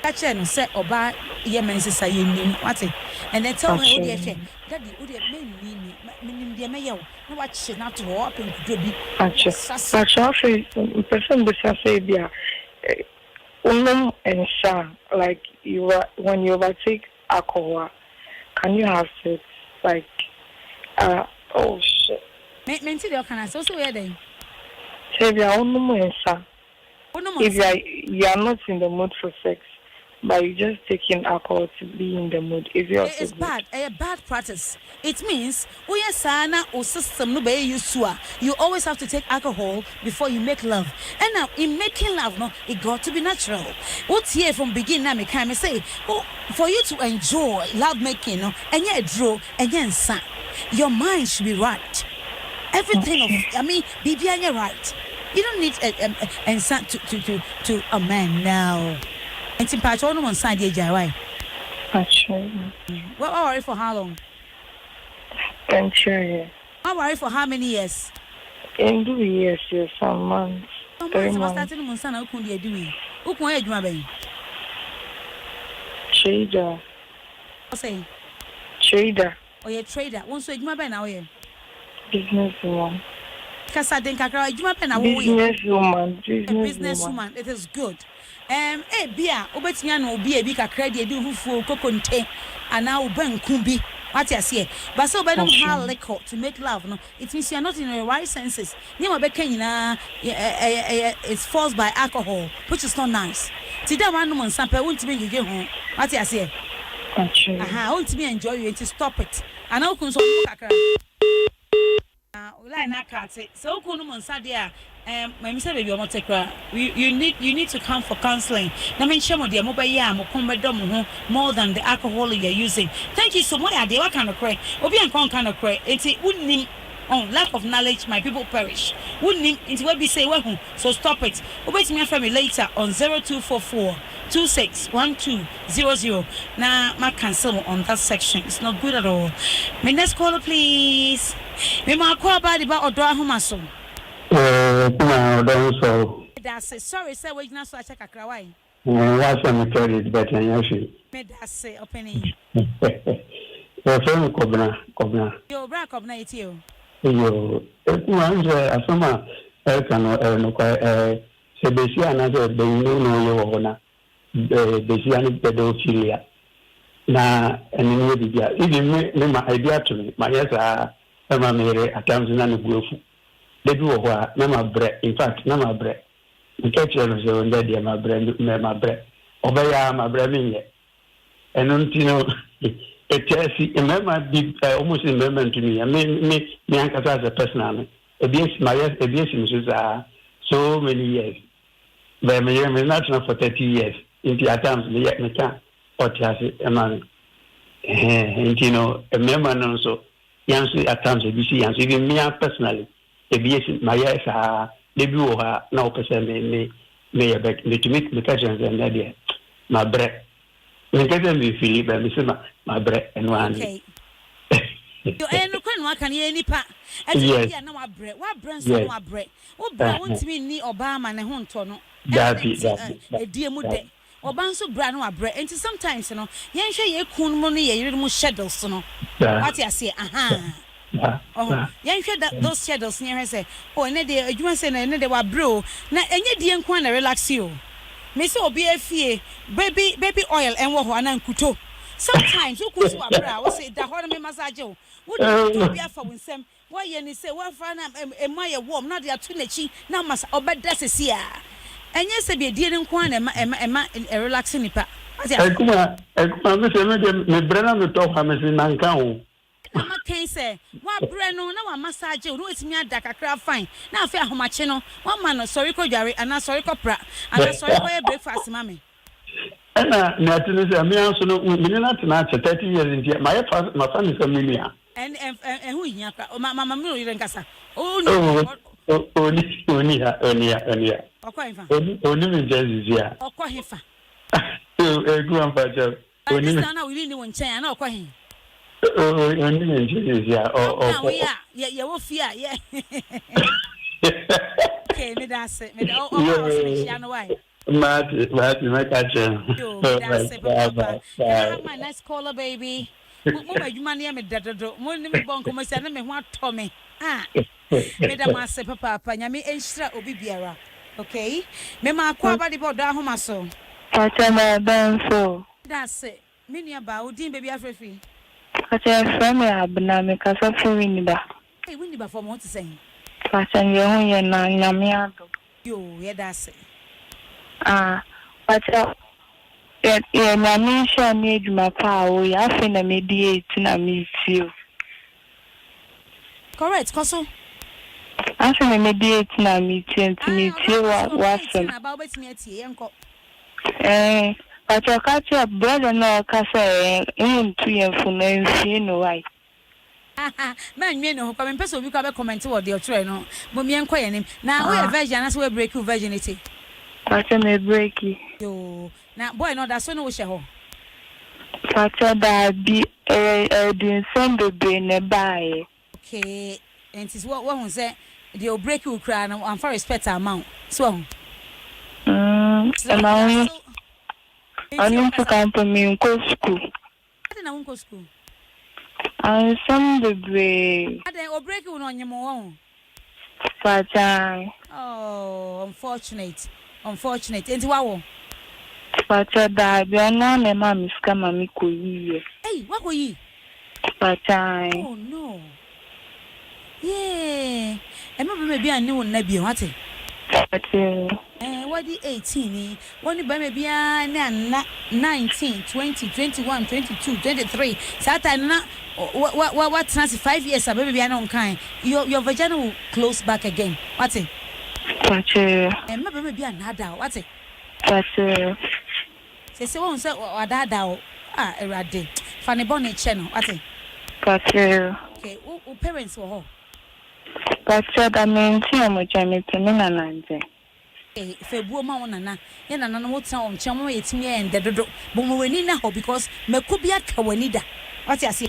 S5: Catch and set or buy Yemen society, what's it? And then tell me, Daddy, would it mean the mayor? No, what should not to walk and to be.
S8: Actually, person besides say, and sha, like you when you overtake alcohol, can you have sex? Like, oh shit.
S5: Mentally, can I so where then?
S8: Say, if you are not in the mood for sex, but you just taking alcohol to be in the mood, it's
S5: bad. A bad practice. It means we are sana or system no be used to. You always have to take alcohol before you make love. And now in making love, no, it got to be natural. What's here from beginning? I can say, for you to enjoy love making, no, and yet draw and yet son, your mind should be right. Everything be right. You don't need and to a man now. And in part on one side, right? Well, all right, for how long?
S8: I'm sure.
S5: All right, for how many years?
S8: In 2 years, some months. 3 months.
S5: Starting on Sunday, who can you do? Who can you do?
S8: Trader.
S5: What's saying?
S8: Trader.
S5: Oh, you're trader. Once you do now, yeah.
S8: Businesswoman.
S5: Businesswoman. It is good. Bia, Obetiano be a big credit, do for coconte, and now Ben Kumbi. What you say? But so by no how liquor to make love, no, it means you are not in your right senses. Nima Bekenina, it's forced by alcohol, which is not nice. Today, one woman sample won't be you home. What you say? I want to be enjoy you to stop it. And I'll console so my Mr. Baby, you need to come for counseling. Now, mention what the mobile more than the alcohol you're using. Thank you so much. What kind of cray? Obi and kind of cray. It's wouldn't lack of knowledge, my people perish. Wouldn't into what we say, well, so stop it. Wait me from me later on 0244 261200. Now, my cancel on that section. It's not good at all. My next caller, please. Me ma call about Odo Ahomaso. That's it. Sorry, sir. We not so check akra why.
S14: What's on credit better than you?
S5: Me that's it. Opening.
S14: Your friend Kobna.
S5: Yo, bra Kobna it you.
S14: Yo, asoma no sebesia na de no yo na besia ni pedophilia na enini bibia even me ma idea to me ma yesa ma mere attempts na no guofu debi wo ho na ma bre in fact na ma bre nketche no se wonde dia ma bre obeya ma bre minye eno ntino etesi emema big almost remember to me me ankasa as a person ebien so many years but me not for 30 years in the attempts me can otiase emani you know emema no so yansu attempts ebisi yansu even me personally ebien my yes debi wo ha na o pese me yebek me to meet me catching them there my breath me catching me feel but me say my breath and one
S5: okay yo no kwan wa kan ye nipa e na wa breath so wa breath wo bra won timi ni obama ne ho nto no
S14: that
S5: e die mu de oban so bra no wa breath and sometimes no yen hwe ye kun mu no ye yire mu schedules no what you say yen hwe those schedules near say oh ne de adwuma say ne de wa bro na enye die nkwan na relax you Me say obi afie baby oil enwo ho ana nkuto. Sometimes you could swap bra, we say da ho me massage o. Wo do bi afa winsem. Wo ye ni say wo fa na e ma ye warm na de atu nachi na masa obeda sesi a. Enye se bi die nko na ema relax nipa.
S14: Akuma me say me brana me to ha me sin nanka ho.
S5: Mama can say, "Wa bre no na wa massage o no etimi ada kakra fine." Na afi ahomache no, one man sorry ko dware ana sorry ko pra, ana sorry ko breakfast mama.
S14: Ana na tinu say me anso no me na tena 30 years ntia my family family a.
S5: And who yin akra mama me no yire nkasa.
S14: Oni ha.
S5: Okwa hifa.
S14: Oni me Jesus ya.
S5: Okwa hifa.
S14: Egu ampa je.
S5: Oni na we ni won chen ana okwa hin.
S14: Oni me Jesus ya.
S5: Na we ya wo fia yeah. Okay, me da se me da o no why.
S14: Mati, my catcher.
S5: Yo, that's it, Papa. Have my nice caller, baby. Mama, you money, I'm a dedo. More than me bonk, my son, me want Tommy. Ah, Madam, I say, Papa, Yami, extra Obibiara. Okay, Mama, quabadi Odo Ahomaso.
S8: Pachama Banso.
S5: That's it. Many about Dean baby Afrifi.
S8: Pachama family abname kasa winida.
S5: Hey, windy before what to say.
S8: Pachama ye na nyamiado.
S5: Yo, yeah, that's it.
S8: But nyame sha ne adwuma pa o ya fe na mediate na me feel.
S5: Correct, Koso.
S8: Afi na mediate na me feel wa sem.
S5: About me atie enko.
S8: But your catch up brother no kasa into yenfu na nfie no why.
S5: Man, me no come person we come comment what the try no. Mo me enko ye nim. Na we version as we break virginity.
S8: Pacha me breaki.
S5: Yo, na boy no da so no wo hye ho.
S8: Pacha da bi din some bebe ne bae.
S5: Okay, and is what one say the break you cry na am for respect amount. So
S8: amount. Ani to company ko school.
S5: Ade na won school.
S8: And some bebe.
S5: Ade o break you no nyemo won.
S8: Pacha.
S5: Oh, unfortunate. Enti wawo.
S8: Pacha da bia na me ma miska mami ko yi.
S5: Hey, wa ko yi?
S8: Pacha.
S5: Oh no. Yeah. E ma be bia ni won na bia wate.
S8: Pacha.
S5: What the 18 one be me bia na 19, 20, 21, 22, 23. Sata na what trans 5 years ababy bia na on kan. Your vagina will close back again. Wate?
S8: Pacha.
S5: Maybe be another. What's it?
S8: Pacha.
S5: Say won't say Adada. Erade. Fanny Bonnet channel. What's it?
S8: Pacha.
S5: Okay, who parents were home?
S8: Pacha, that means you much I mean to me nanje.
S5: If a woman nana, then another what sound chamo it's me and the dodo. But we need now because me could be a kawanida. What I say?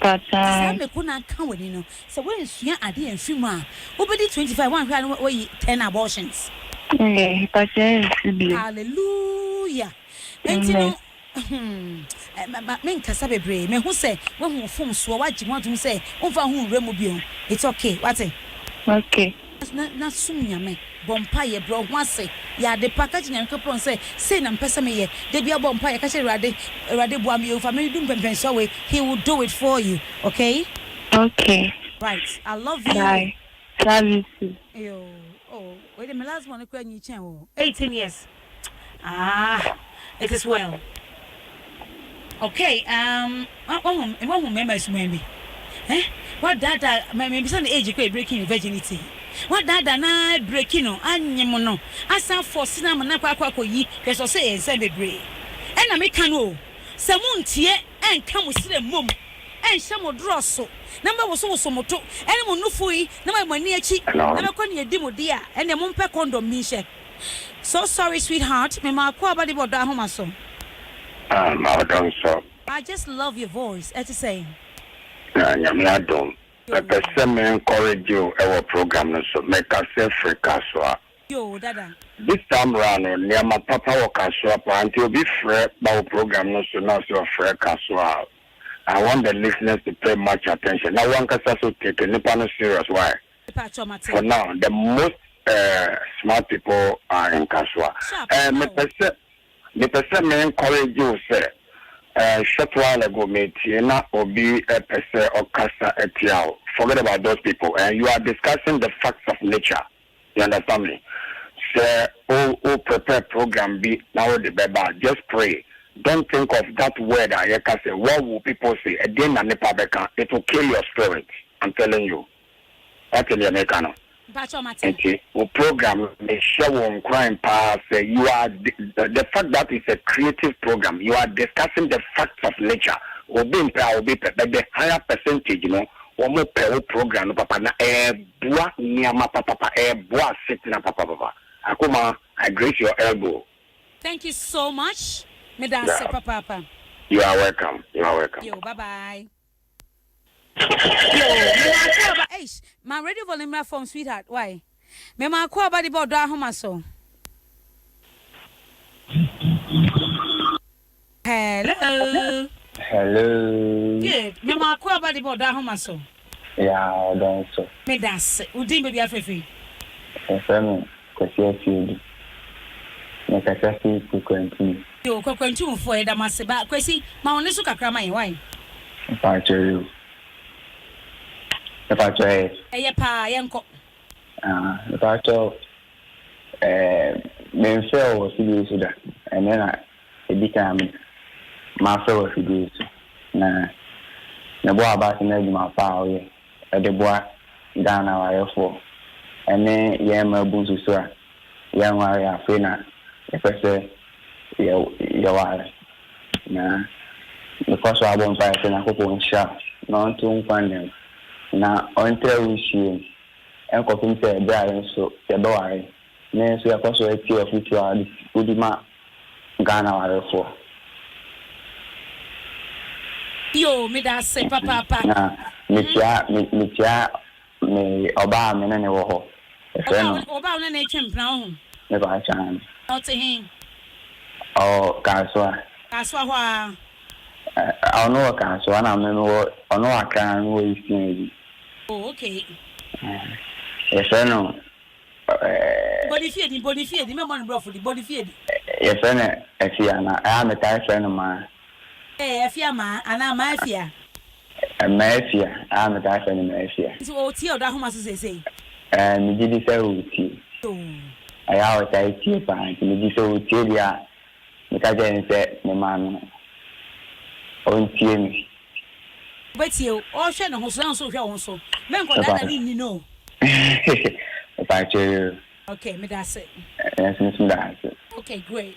S8: Pacha.
S5: Me couldn't come with you know. So when you are there and 3 months, over 25 one 10 abortions.
S8: Yeah, Pacha.
S5: Hallelujah. And you know, men kasa bebre me who say when who form so what you want to say over who remobio. It's okay. What it?
S8: Okay.
S5: Na sumnya me bompa ye bro ho ase ya de package nya nkopon say na mpesa me ye de bia bompa ye ka che rade bua me ofa me dum pempen so we he will do it for you, okay?
S8: Okay.
S5: Right. I love you.
S8: Bye. Love you too.
S5: Yo. Oh, wait a minute, last one kwa nyi chen o. 18 years. It is well. Okay, one members maybe. What that maybe some age breaking virginity. What that na breaking no anyem no. Asa for cinema na kwa yi, person say en send bebre. Na me kan o. Se muntie en ka mo sire mom. En hye mo drosso. Na me wo so moto. En mo nufu yi, na me mani achi. Na me kwa ne edi mo dia. En de mo mpe condom mi hye. So sorry sweetheart. Me ma kwa body Odo Ahomaso.
S15: Madam sir.
S5: I just love your voice. As you say.
S15: Adom. The person encourage you our program so make us free kaswa.
S5: Yo, dada.
S15: This time round, near my papa or kaswa until be free by program no so now so free kaswa. I want the listeners to pay much attention. Now one can also take a nippon serious why. For now, the most smart people are in Kaswa. The person may encourage you, sir. Short while ago, mate, not or be a person or Kasa etiao. Forget about those people. And you are discussing the facts of nature. You understand me? Sir, prepare program be now the baby. Just pray. Don't think of that word. I can say, what will people say? Again, it will kill your spirit. I'm telling you. That's in the Americano. Okay. Program may show on crime pass. You are the fact that it's a creative program. You are discussing the facts of nature. Or being proud, but the higher percentage, you know, or more program. Papa na bois niama papa bois sitting na papa. Akumaa, I grace your elbow.
S5: Thank you so much, Madam Papa.
S15: You are welcome. You are welcome.
S5: Yo, bye. Hey, my radio volume from sweetheart. Why? Me ma ko about the Odo Ahomaso. Hello. Good. Me ma ko about the Odo Ahomaso.
S16: Yeah, don't so.
S5: Me das. Udi me bi afefi.
S16: Efemi, kwesi afiedi. Me kasa fi kwantu.
S5: Yo, kwantu mfo e da mase ba kwesi ma woni so kakra man why?
S16: Pacho. Pacho e.
S5: Eye pa yenko.
S16: Pacho me feel was serious da. And then I became my feel was serious. Na boy about na di ma pa o ye. E de boy Ghana wa yefo. Ene ye ma buzu so a. Ye nwa ya fe na e pese ye wa na because I won't buy na ko ko nsha na ntu nkwan na ontre wishi en ko fin se bra so se do are na so ya ko so eti ofitu a udima Ghana wa yefo.
S5: Yo, me da se papa.
S16: Na me oba me na ne wo ho.
S5: Oba na na twempna ho.
S16: Me ba chan.
S5: Not him.
S16: Oh, Kaswa.
S5: Kaswa ho.
S16: I know what Kaswa na me no ono aka no isi.
S5: Oh, okay.
S16: Yes, no.
S5: Bonified, me man bro for the bonified.
S16: Yes, no. Efia na, I am a type friend ma.
S5: Efia ma, ana ma efia.
S16: Efia, I am a type friend Efia.
S5: So ti Odo Ahomaso say.
S16: Me did say uti. I have a type pa, me did say uti dia. Me ka je say me man. Ontie mi.
S5: But you, all share no so so. Men ko that ni no. Okay, me that's it.
S16: Yes.
S5: Okay, great.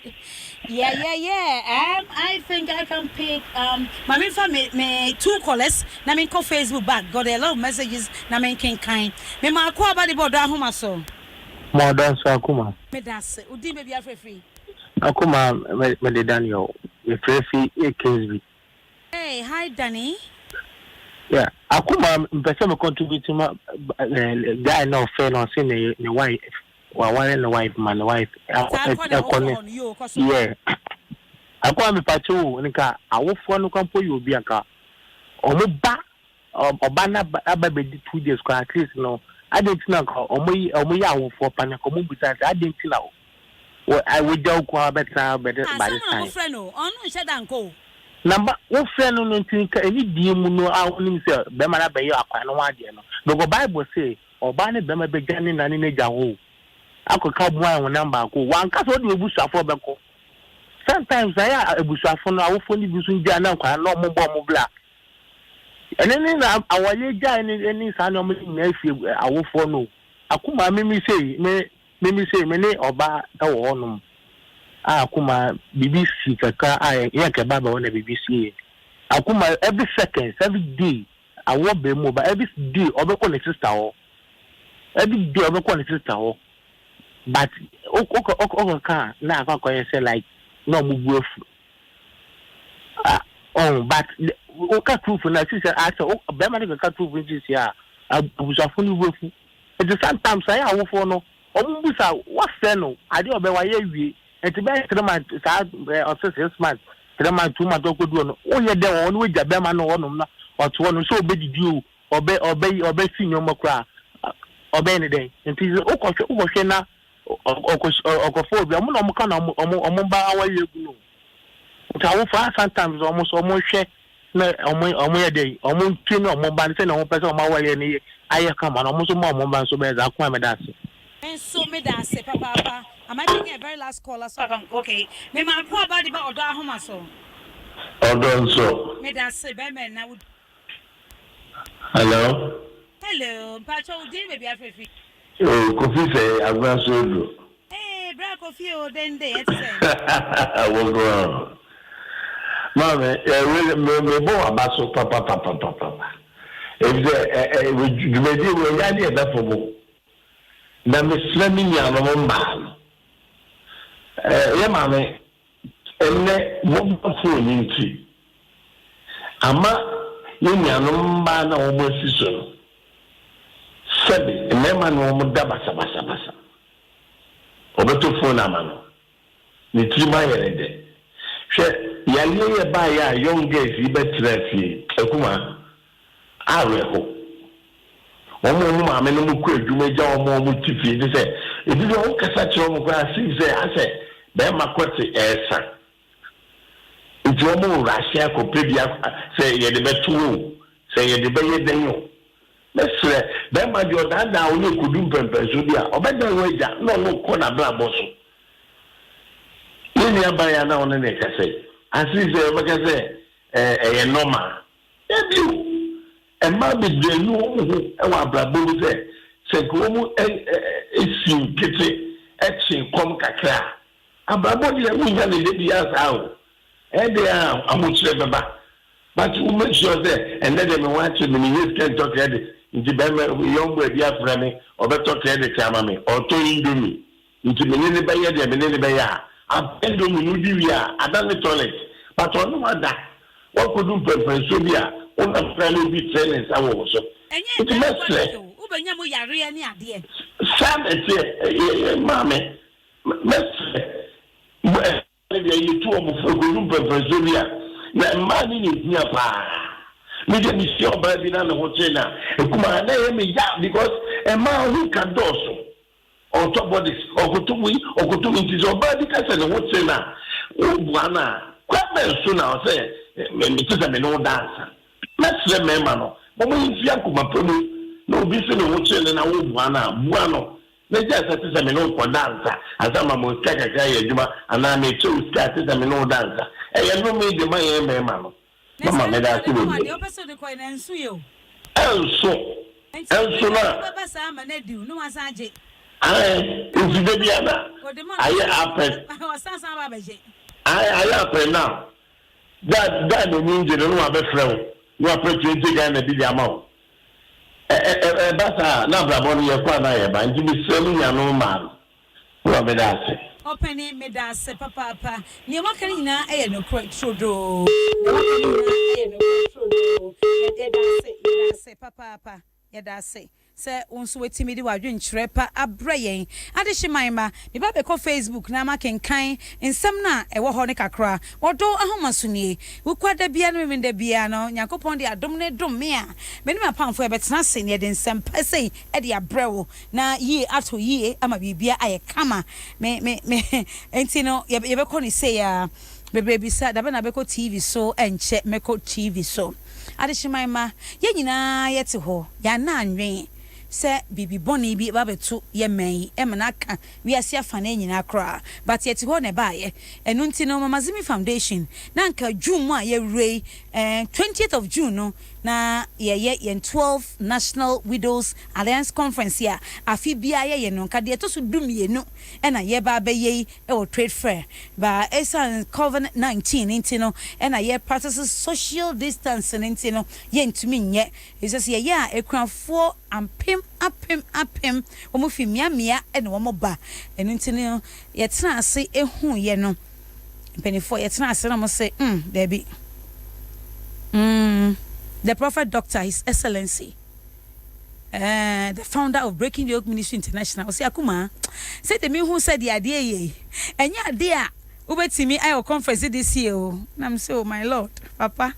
S5: Yeah. I think I can pick my main family me 2 callers. Na me call Facebook back. Got a lot of messages. Na me can kind. Me ma ko about the Odo Ahomaso.
S17: More than so Akumaa.
S5: Me that's it. Udi me be free.
S17: Akumaa me de Daniel. Me free Kingsby.
S5: Hey, hi Danny.
S17: Yeah, Akumaa mpese me contribute to my guy no fair no say ne wife. One and the wife, man, the wife. Yeah. I call me Pacho, Nika. I will phone come for you, Bianca. Omuba, Obana, Ababy 2 days, at least no. I didn't know, Omoya for Panacomu besides. I didn't know. Well, I would joke better by the time. Number one friend on any demon, I only say, Bemana Bay, I know idea. The Bible say, Obana Bema beginning and in a jaw. I could come one number go one cast what you bush for Beko. Sometimes I have a bush for our phone using Jana, no more bomb black. And then our year any son of nephew, I will follow. Akumaa, me say, many or bar or Akumaa, BBC, Kaka, I yank a baba on the BBC. Akumaa, every second, every day, I won't be mobile, every day, over connected tower. Every day, over connected tower. But okay, now I can say like no move. But okay, proof na sister answer. Oh, be man can proof this year. I was a funny wolf. At the same time, say I will for no. Omubusa what say no. I do be why we. And to be 3 months, or 6 months. 3 months, 2 months. Oh, yeah, there on which the be man or no, or to one so be you or be senior macra. obey day nti ukoshe na okofo bi omo no mo ka na omo ba awa yegu no ntawo fa sometimes omo hwe na omo ye dey omo ntwi na omo ba se na omo pese omo awa ye ni aye kama na omo so mo omo ba so be za Akumaa me da se
S5: so me da se papa am I taking a very last caller so okay me ma ko about the Odo Ahomaso
S18: Odo so
S5: me da se be me na
S18: hello
S5: Pacho din baby afefi
S18: Kofi say Agbasodo
S5: bra Kofi o den dey et say
S18: what go on mama me bo abaso papa if the media we ya dey da for mo na me slami nya no mba ya mama enne wo fo ni nti ama nya no mba na wo bo siso sabi emema no mo da basa obeto phone amano ni trima yerede hwe yale ye ba ya young girls ibetra fie Akumaa areho omo ma me no mu ko adwuma gya omo tifie de se ebi do o kasa kire omo kwa si se ase be makote esa nti omo rahia ko pebia se ye de beto se ye de be ye denyo mesre be ma di odada o ni kudu pempeso bia obeda weja no ko na bla boso ni abaya na one ne kase asize obekase ye normal ebi Emma be drenu ewa brabo se ko mu esi kete etchin kom kakra abrabo de mu nya ne de bia sa o de amuchire beba but we make sure that and let them watch me yes can talk at nti be young boy bia fra me obeto credit chama me oto indomi nti me ne be ye de me ne be ya abendomi no di wi a adan toilet but onu mada what could do preference bia una friendly be trainers awo so nti mestre
S5: ubenya mo yare ani ade
S18: sabe mame mestre be you two of for good preference bia na mani ni nia pa me dey be sure ba bi na no hotel na Akumaa na ye me ya because a man who can do so on top bodies okotomi nti so ba di ka se no hotel na o buana kwa be so na o say me tisa me no dance let's remember no mo yin fi Akumaa promo no obi se no hotel na o buana na ja sa tisa me no ko dance azama mo kaka ya adwuma ana me chew ska tisa me no dance e no me de man ye me ma no mama me da si
S5: wo de opeso de ko na nsu yo
S18: enso na
S5: baba sa ma na diu no wasaje
S18: nti de bia na aye apen
S5: wasasa ba beje
S18: aye apen now that no mean je no abe frɛ no apre 20 Ghana bi di ama o basa na brabo no ye kwa na ye ba nti bi selu nya no ma no be da se
S5: opening me da se papa ni wakani na eye no trodo ni wakani na eye no trodo ye da se papa ye da se se unso wetimi di wadwenkyerɛ pa abrayen adehyemanma me ba be ko Facebook na ma kenkan nsɛm na ɛwɔ hɔ ne kakra Odo Ahomaso nie wukwada bia no me da bia no Nyankopɔn de adom ne dom me a me ne mapamfo ɛbɛtena se ne de nsɛm pɛsɛi ɛde abrɛwo na yie ato yie ama bibia ayɛ kama me enti no ye be ko ne sei a bebre bisa da be na be ko TV so enche meko TV so adehyemanma ye nyina yete hɔ ya na anwen se bibi boni bi ba betu ye men emna ka wi asia fa na nyina kra but yeti ho ne baaye enu nti no Mama Zimbi Foundation na nka June a ye rei 20th of June no na ye 12 National Widows Alliance Conference ya afi bia ye no nka de to so dumienu na ye ba ba ye e o trade fair ba esan COVID-19 nti no na ye practices social distancing nti no ye ntumi nye is ye ya ekrafo apem omo fi miamia ene omo ba enu ntine ye tena ase ehu ye no penifo ye tena ase na mo say baby the Prophet Doctor, His Excellency the founder of Breaking the Yoke Ministry International say Akumaa say the me who said the idea ye enya idea ubetimi ayo conference this year na me say oh my lord papa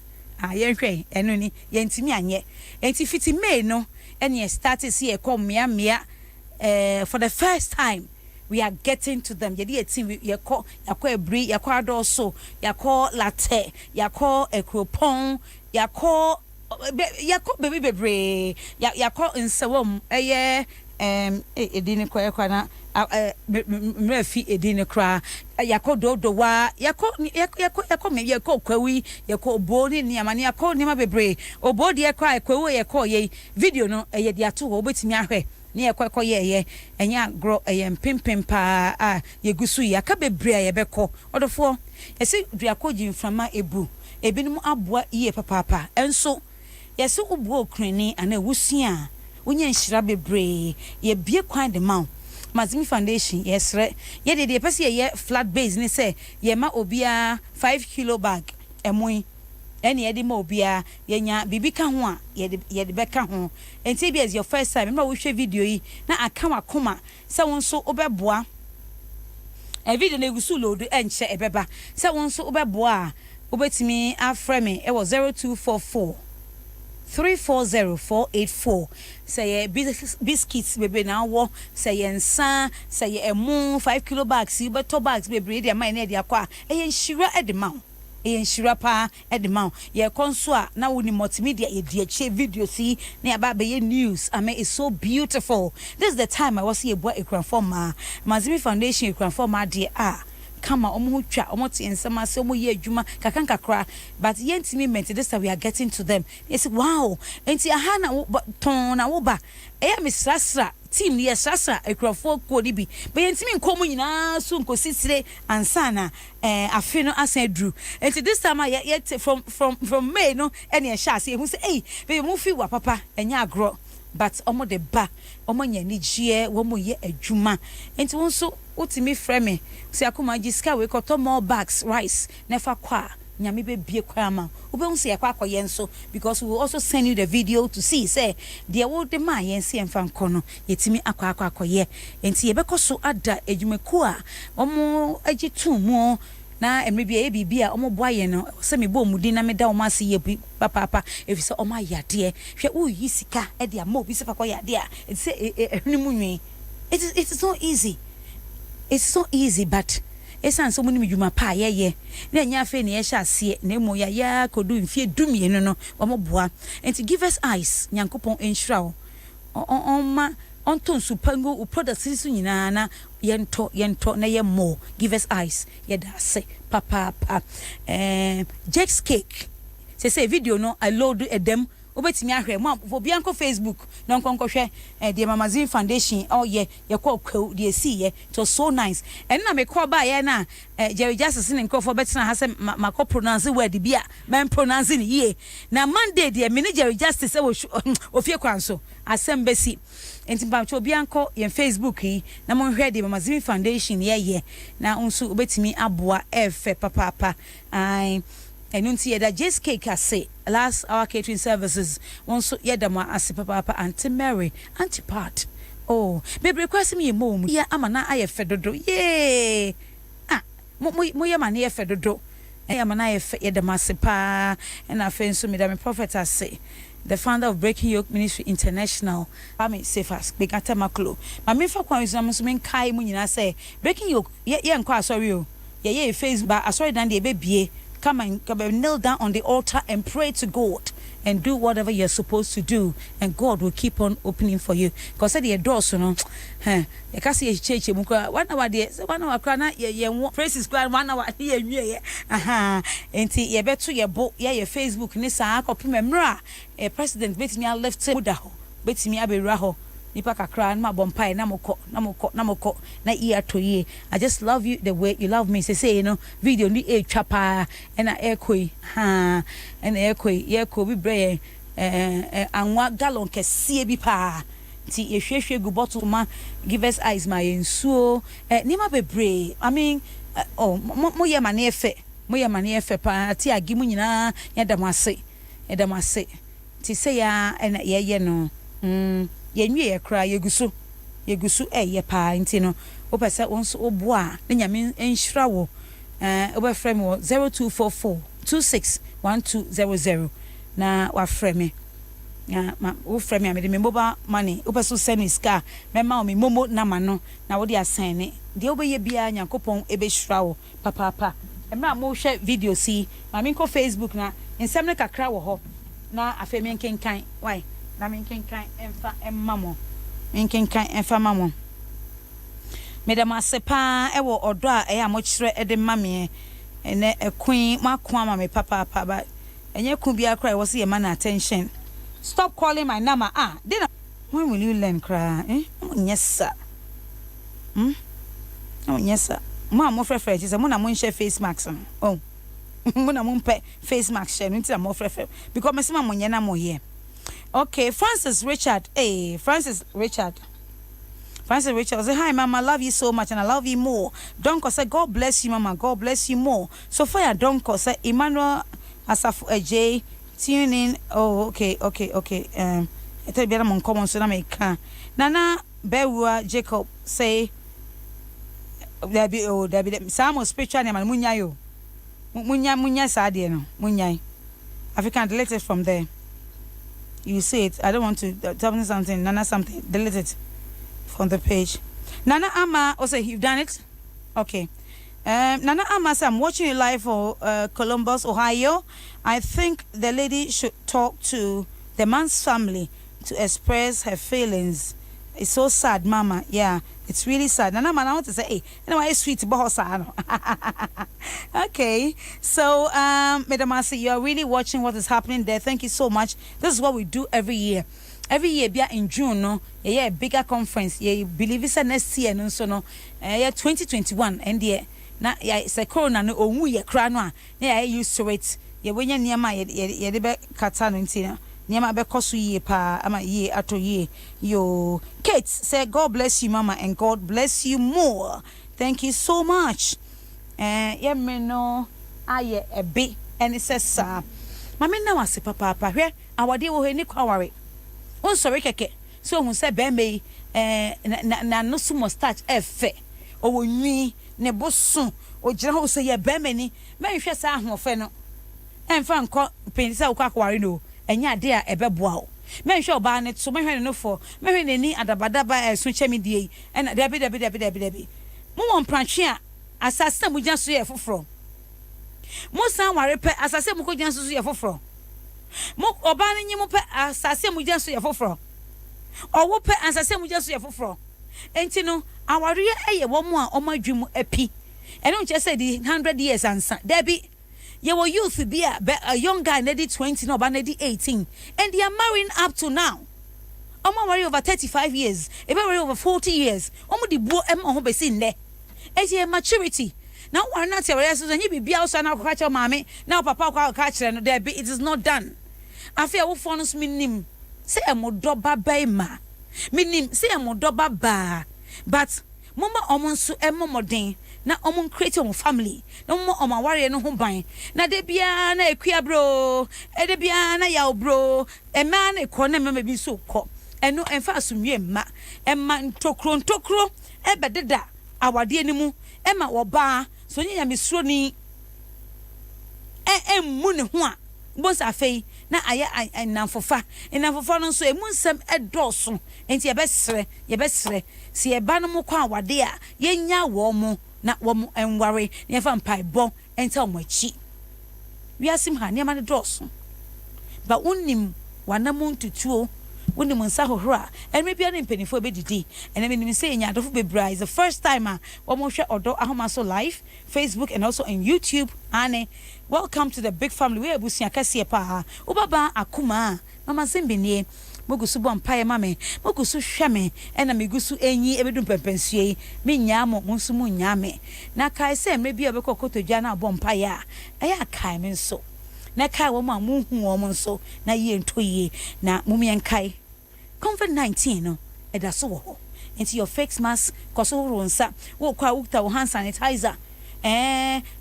S5: ye hwe enu ni ye ntimi anye enti fiti May no and you started see a come mia for the first time. We are getting to them. Yedi team yako ebri yako adoso yako latte yako ekropon yako baby bebre yako nsewom edini kwa na mrefi edini kra yako dodowa yako me yako kwawi yako oboni ni amani yako ni ma bebre obodi yako kwawi yako ye video no yedi ato ho betimi ahwe ni ekwa ye enya gro pimpim pa yegusu ya ka bebre ayebeko odofo yesi duakoji mframa ebu ebinim aboa iye papa enso yesi ubu okrani ana wusia wonya nhira bebre ye bie kwan de ma Mazimi Foundation yesre ye de pese ye flat base ni se ye ma obia 5 kilo bag emoi ene ye de ma obia ye nya bibika ho a ye de beka ho enti bi as your first time na wo hwe video yi na aka wakoma se won so obeboa video na egusu load enche ebeba se won so obeboa obetimi afreme e was 0244 340484 say biscuits bebe na wo say nsa say emu 5 kilo bags you beto bags bebe dey man na dey akwa nhira edema nhira pa edema ye konso a na woni multimedia ye dey che video see na aba be news I mean it's so beautiful. This is the time I was here boy ekranforma Mazimi Foundation ekranforma dey kama omo twa omo te ensema se omo ye adwuma kakankakra but yentimi ment this time we are getting to them. Yes, wow, enti aha na ton na wo ba eya misrasra team ni yesrasra ekrofo kodi bi but yentimi nkomo nyina so nkosisire ansana afi no asan enti this time yet from May no ene ye sha se hu se be mu fi wa papa enya agro but omo de ba omo nya ni gie wo mo ye adwuma enti won so utimi frame se Akumaa jiska we koto more bags rice nefa kwa nyame be bie kwa ma ube unse yakwa akoye nso because we will also send you the video to see say there wo de ma yense emfa nkono yetimi akoye enti yebekoso ada edwumeku a omo agitu mu na emebia bibia omo boaye no se me bo mudi na me da omo ase ye papa efise omo ayade hwe wo yi sika e de ama obi se fa koye ade a se ehnimu nwi it is so easy. It's so easy, but it's an so many juma pa ye na nya fe na ye sha se na emo ya kodu mfie dumie no omo boa and to give us eyes nyankopon enhira on onto pango products su nyina na yento na ye more give us eyes ye da se papa Jack's cake say video no I load edem obetimi ahwe mo obianko Facebook no nkonkwohwe de Mazimi Foundation ye kwa de see ye to so nice and na me call ba ye na Jerry Justice ne nkofo betina ha se mako pronounce word bia men pronounce ni ye na Monday de me Jerry Justice ofie kwanso asembesi enti ba obianko ye Facebook yi na mo hwe de Mazimi Foundation ye na unsu obetimi aboa efe papa ai enunti yeda just cake ase last our catering services onso yeda ma ase papa Auntie Mary Auntie Pat oh baby request me mom ya amana aye fedodo yeah mo ya mane fedodo amana aye yeda ma ase pa na afenso me da me prophet ase the founder of Breaking Yoke Ministry International Pami Sefas Begata Maklo ma me fa kwan so men kai mu nyina say Breaking Yoke ye nkwa sorry o ye Facebook ba sorry dan de bebie come and kneel down on the altar and pray to God and do whatever you're supposed to do and God will keep on opening for you because said the doors no you can see church mu kwa 1 hour there 1 hour kra na ye praises kra 1 hour here nwie enti ye beto ye bo ye Facebook ni sa akopem mra president betimi a left muda ho betimi abewura ho nipa kakra na bompai na moko na iya toye. I just love you the way you love me. Say you know video ni chapa na ekoi ha na ekoi ye ko bi bre anwa gallon kese bi pa ti ehwehwe gu bottle ma give us eyes my ensuo ni ma bebre I mean mo ye mane efe pa ti agi mu nyina yedamase ti say ya na ye no yenwie ye kra yegusu ye pa nti no opese onso oboa na nyame enhira wo obefrɛ me wo 0244 261200 na wafrɛ me wo frɛ me amede me mobile money wo pɛ so send me ska mema me momo nama no na wo de assign ne de wo beye bia Nyankopɔn ebehwira wo papa emra mo hwɛ video si ma me ko Facebook na nsɛm ne kakra wo ho na afa me nkenkan why na me nkenkan emfa emma mo nkenkan emfa ma mo medam asepa ewo odo a eya mo kyerɛ de ma me ene ekun makon ama me papa ba enye kun bia kra wo se ye man attention. Stop calling my number. Then when will you learn cry? Yes sir. Oh yes sir. Ma mo frefre say mo na mo share face mask. Oh. Mo na mo pe face mask share nti na mo frefre because me say ma mo nyana mo here. Okay, Francis Richard. Hey, Francis Richard say, hi, Mama, I love you so much and I love you more. Donko say, God bless you, Mama. God bless you more. So fire Donko say, Emmanuel Asafu J. Tune in. Oh, okay. I tell you, I'm common so na make Nana Bewa Jacob say, there be some spiritual name and Munyayo. Munya Sadia no. Munyai. If you can delete it from there. You see it. I don't want to tell me something. Nana something. Delete it from the page. Nana Ama also you've done it? Okay. Nana Ama said, I'm watching you live for Columbus, Ohio. I think the lady should talk to the man's family to express her feelings. It's so sad, Mama. Yeah, it's really sad. Nana Ama, I want to say, hey, it's sweet, okay. So, Madam Asi, you're really watching what is happening there. Thank you so much. This is what we do every year. Every year, in June, no, a bigger conference. You believe it's next year, no, so no, 2021, and na it's a corona no omu ye kra no a na you used to it ye wenya niema ye de be kata no ntina niema be koso ye pa ama ye ato ye yo. Kate say God bless you, Mama, and God bless you more. Thank you so much. Ye me no aye a bit and it says sa mama na wase papa hwe awade wo he ni kwaware on sorry keke so hu say be me na no sumo starch efe o nwi ne bosu o gira ho say ye be mani me hwe sa ahofe no emfa nko penisa wo kwakware no enya ade a ebeboa o me hwe oba ne so me hwe no for me hwe ne ni adabadaba so chemi die na debi mo won pranche a asase mu gya so ye foforo mo san ware pe asase mu ko gya so ye foforo mo oba ne nyi mo pe asase mu gya so ye foforo owo pe asase mu gya so ye foforo enti no aware eye wo mo a omadwum api ene nche say di 100 years ansa debi ye wo youth bi a young guy na di 20 no oba na di 18 and they are marrying up to now. Omo marry over 35 years, e be marry over 40 years. Omo di bo em ho be sin ne. Eje maturity. Now one not your so you be bia so na kwa cha mama na papa kwa ka kire no there be it is not done. Afia wo phones minim say emodo ba ma. Minim say emodo ba but mama omonso emomoden na omon create on family na mo omaware no ho ban na de bia na ekua bro e de bia na ya bro e ma na ko na mama bi so ko eno emfa asumwie ma emma ntokro e bededa awade animu ema wo ba so nya misro ni emmu ne ho a bonsa fei na aya nanfofa no so emu nsem edoso enti ye besre si e ba no mo kwa awade a yenya wo mo na wo mo enware ne fa mpai bo enta o machi wiasim ha ne ma ne doso ba unnim wanamu ntutuo wonim nsa hohora enme bia ne mpanifo bedidi ene me nim say nya adofo bebra is the first time wo mo hwe Odo Ahomaso live Facebook and also on YouTube. Ane welcome to the big family. We abusia kase pa ubaba Akumaa mama Zimbi nie mogusu bo mpaye mame mogusu hweme ena megusu enyi ebedum pempensue me nyaamo monsu mu nyame na kai se emre bia obekọ kotodwa na bo mpaye a eya kai me nso na kai wo ma mu hu wo nso na ye ntoye na mumien kai COVID-19 no eda so wo into your face mask koso ronsa wo kwa ukta wo hand sanitizer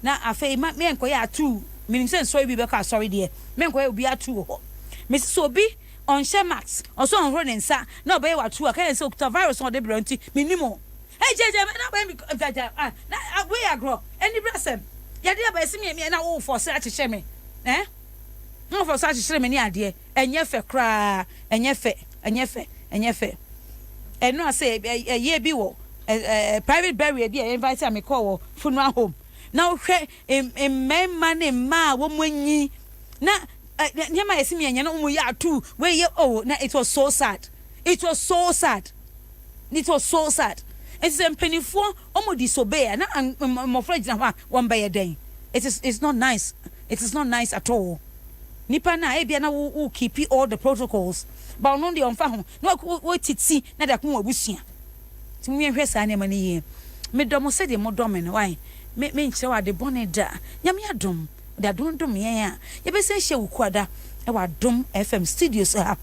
S5: na afei me enko ya atu minim se nso bi be ka sorry de me enko ya obi atu ho me so bi on share max also on ro nsa na obe wa atu aka se ukta virus on de branti minimo jeje na ba mi na we agro any brasem ya de ba esi me na wo force a chehye me no force a chehye me ni ade enyefe kra enyefe eno say ye bi wo private burial dey invite am call funeral home now hwe emma ne ma wo monyi na nyama esimi enya no mu ya atu we ye na it was so sad it's a penifo omo disobey na mo friend na one by den it's not nice at all nipa na e bia na wo keep all the protocols but no dey on fa ho no wo titi na da ko abusua ti mu hwe sa na mani ye me dom se de mo dom no why me nche wa de boneda nyame adom da dom ye ya ye be se hye wukwada e wa dom FM studios ha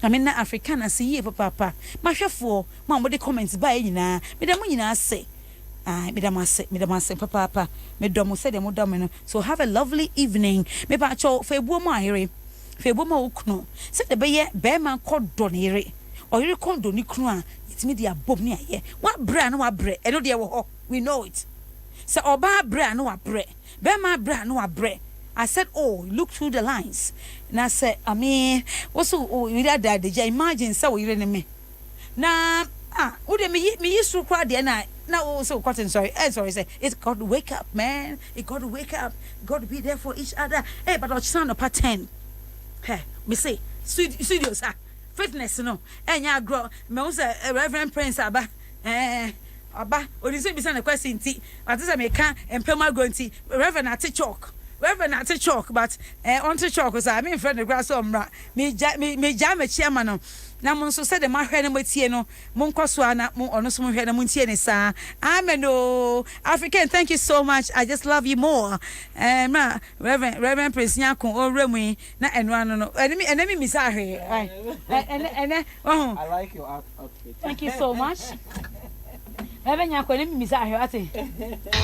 S5: I mean Africana see ye papa ma hwefo ma mo de comments ba e nyina me da mo nyina se me da ma se papa me dom se de mo dom no so have a lovely evening me ba cho fa ebuo mo ahire fa ebuo mo ukunu se de be ye be ma kodo ne ire o ire kodo ni kunu a yetimi de abob ne aye wa bra na wa bre eno de wo ho we know it se oba bra na wa bre be ma bra na wa bre I said, oh, look through the lines. And I said, I mean, also, you that imagine so you me. Now, would me used to cry the night. Now, also, cotton, sorry, say, it's got to wake up, man. It got to wake up. Got to be there for each other. Hey, but I'll stand up at 10. Hey, me say, studios, fitness, no. And ya grow, me also, Reverend Prince, Abba, or say, be a question, tea. But this I make and Pema going tea, Reverend at chalk. Reverend at chalk, but on to chalk was I mean friend the grass on me jam a chairman. Now, so said the Mahana Mutieno, Moncoswana, Monosum Hena Muntienisa. Ameno, African, thank you so much. I just love you more. Reverend Prince Nyako, or Remy, not and one, enemy Miss Ahe. I
S17: like your outfit.
S5: Thank you so much. Reverend Nyako, enemy Miss Ahe.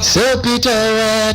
S6: So Peter,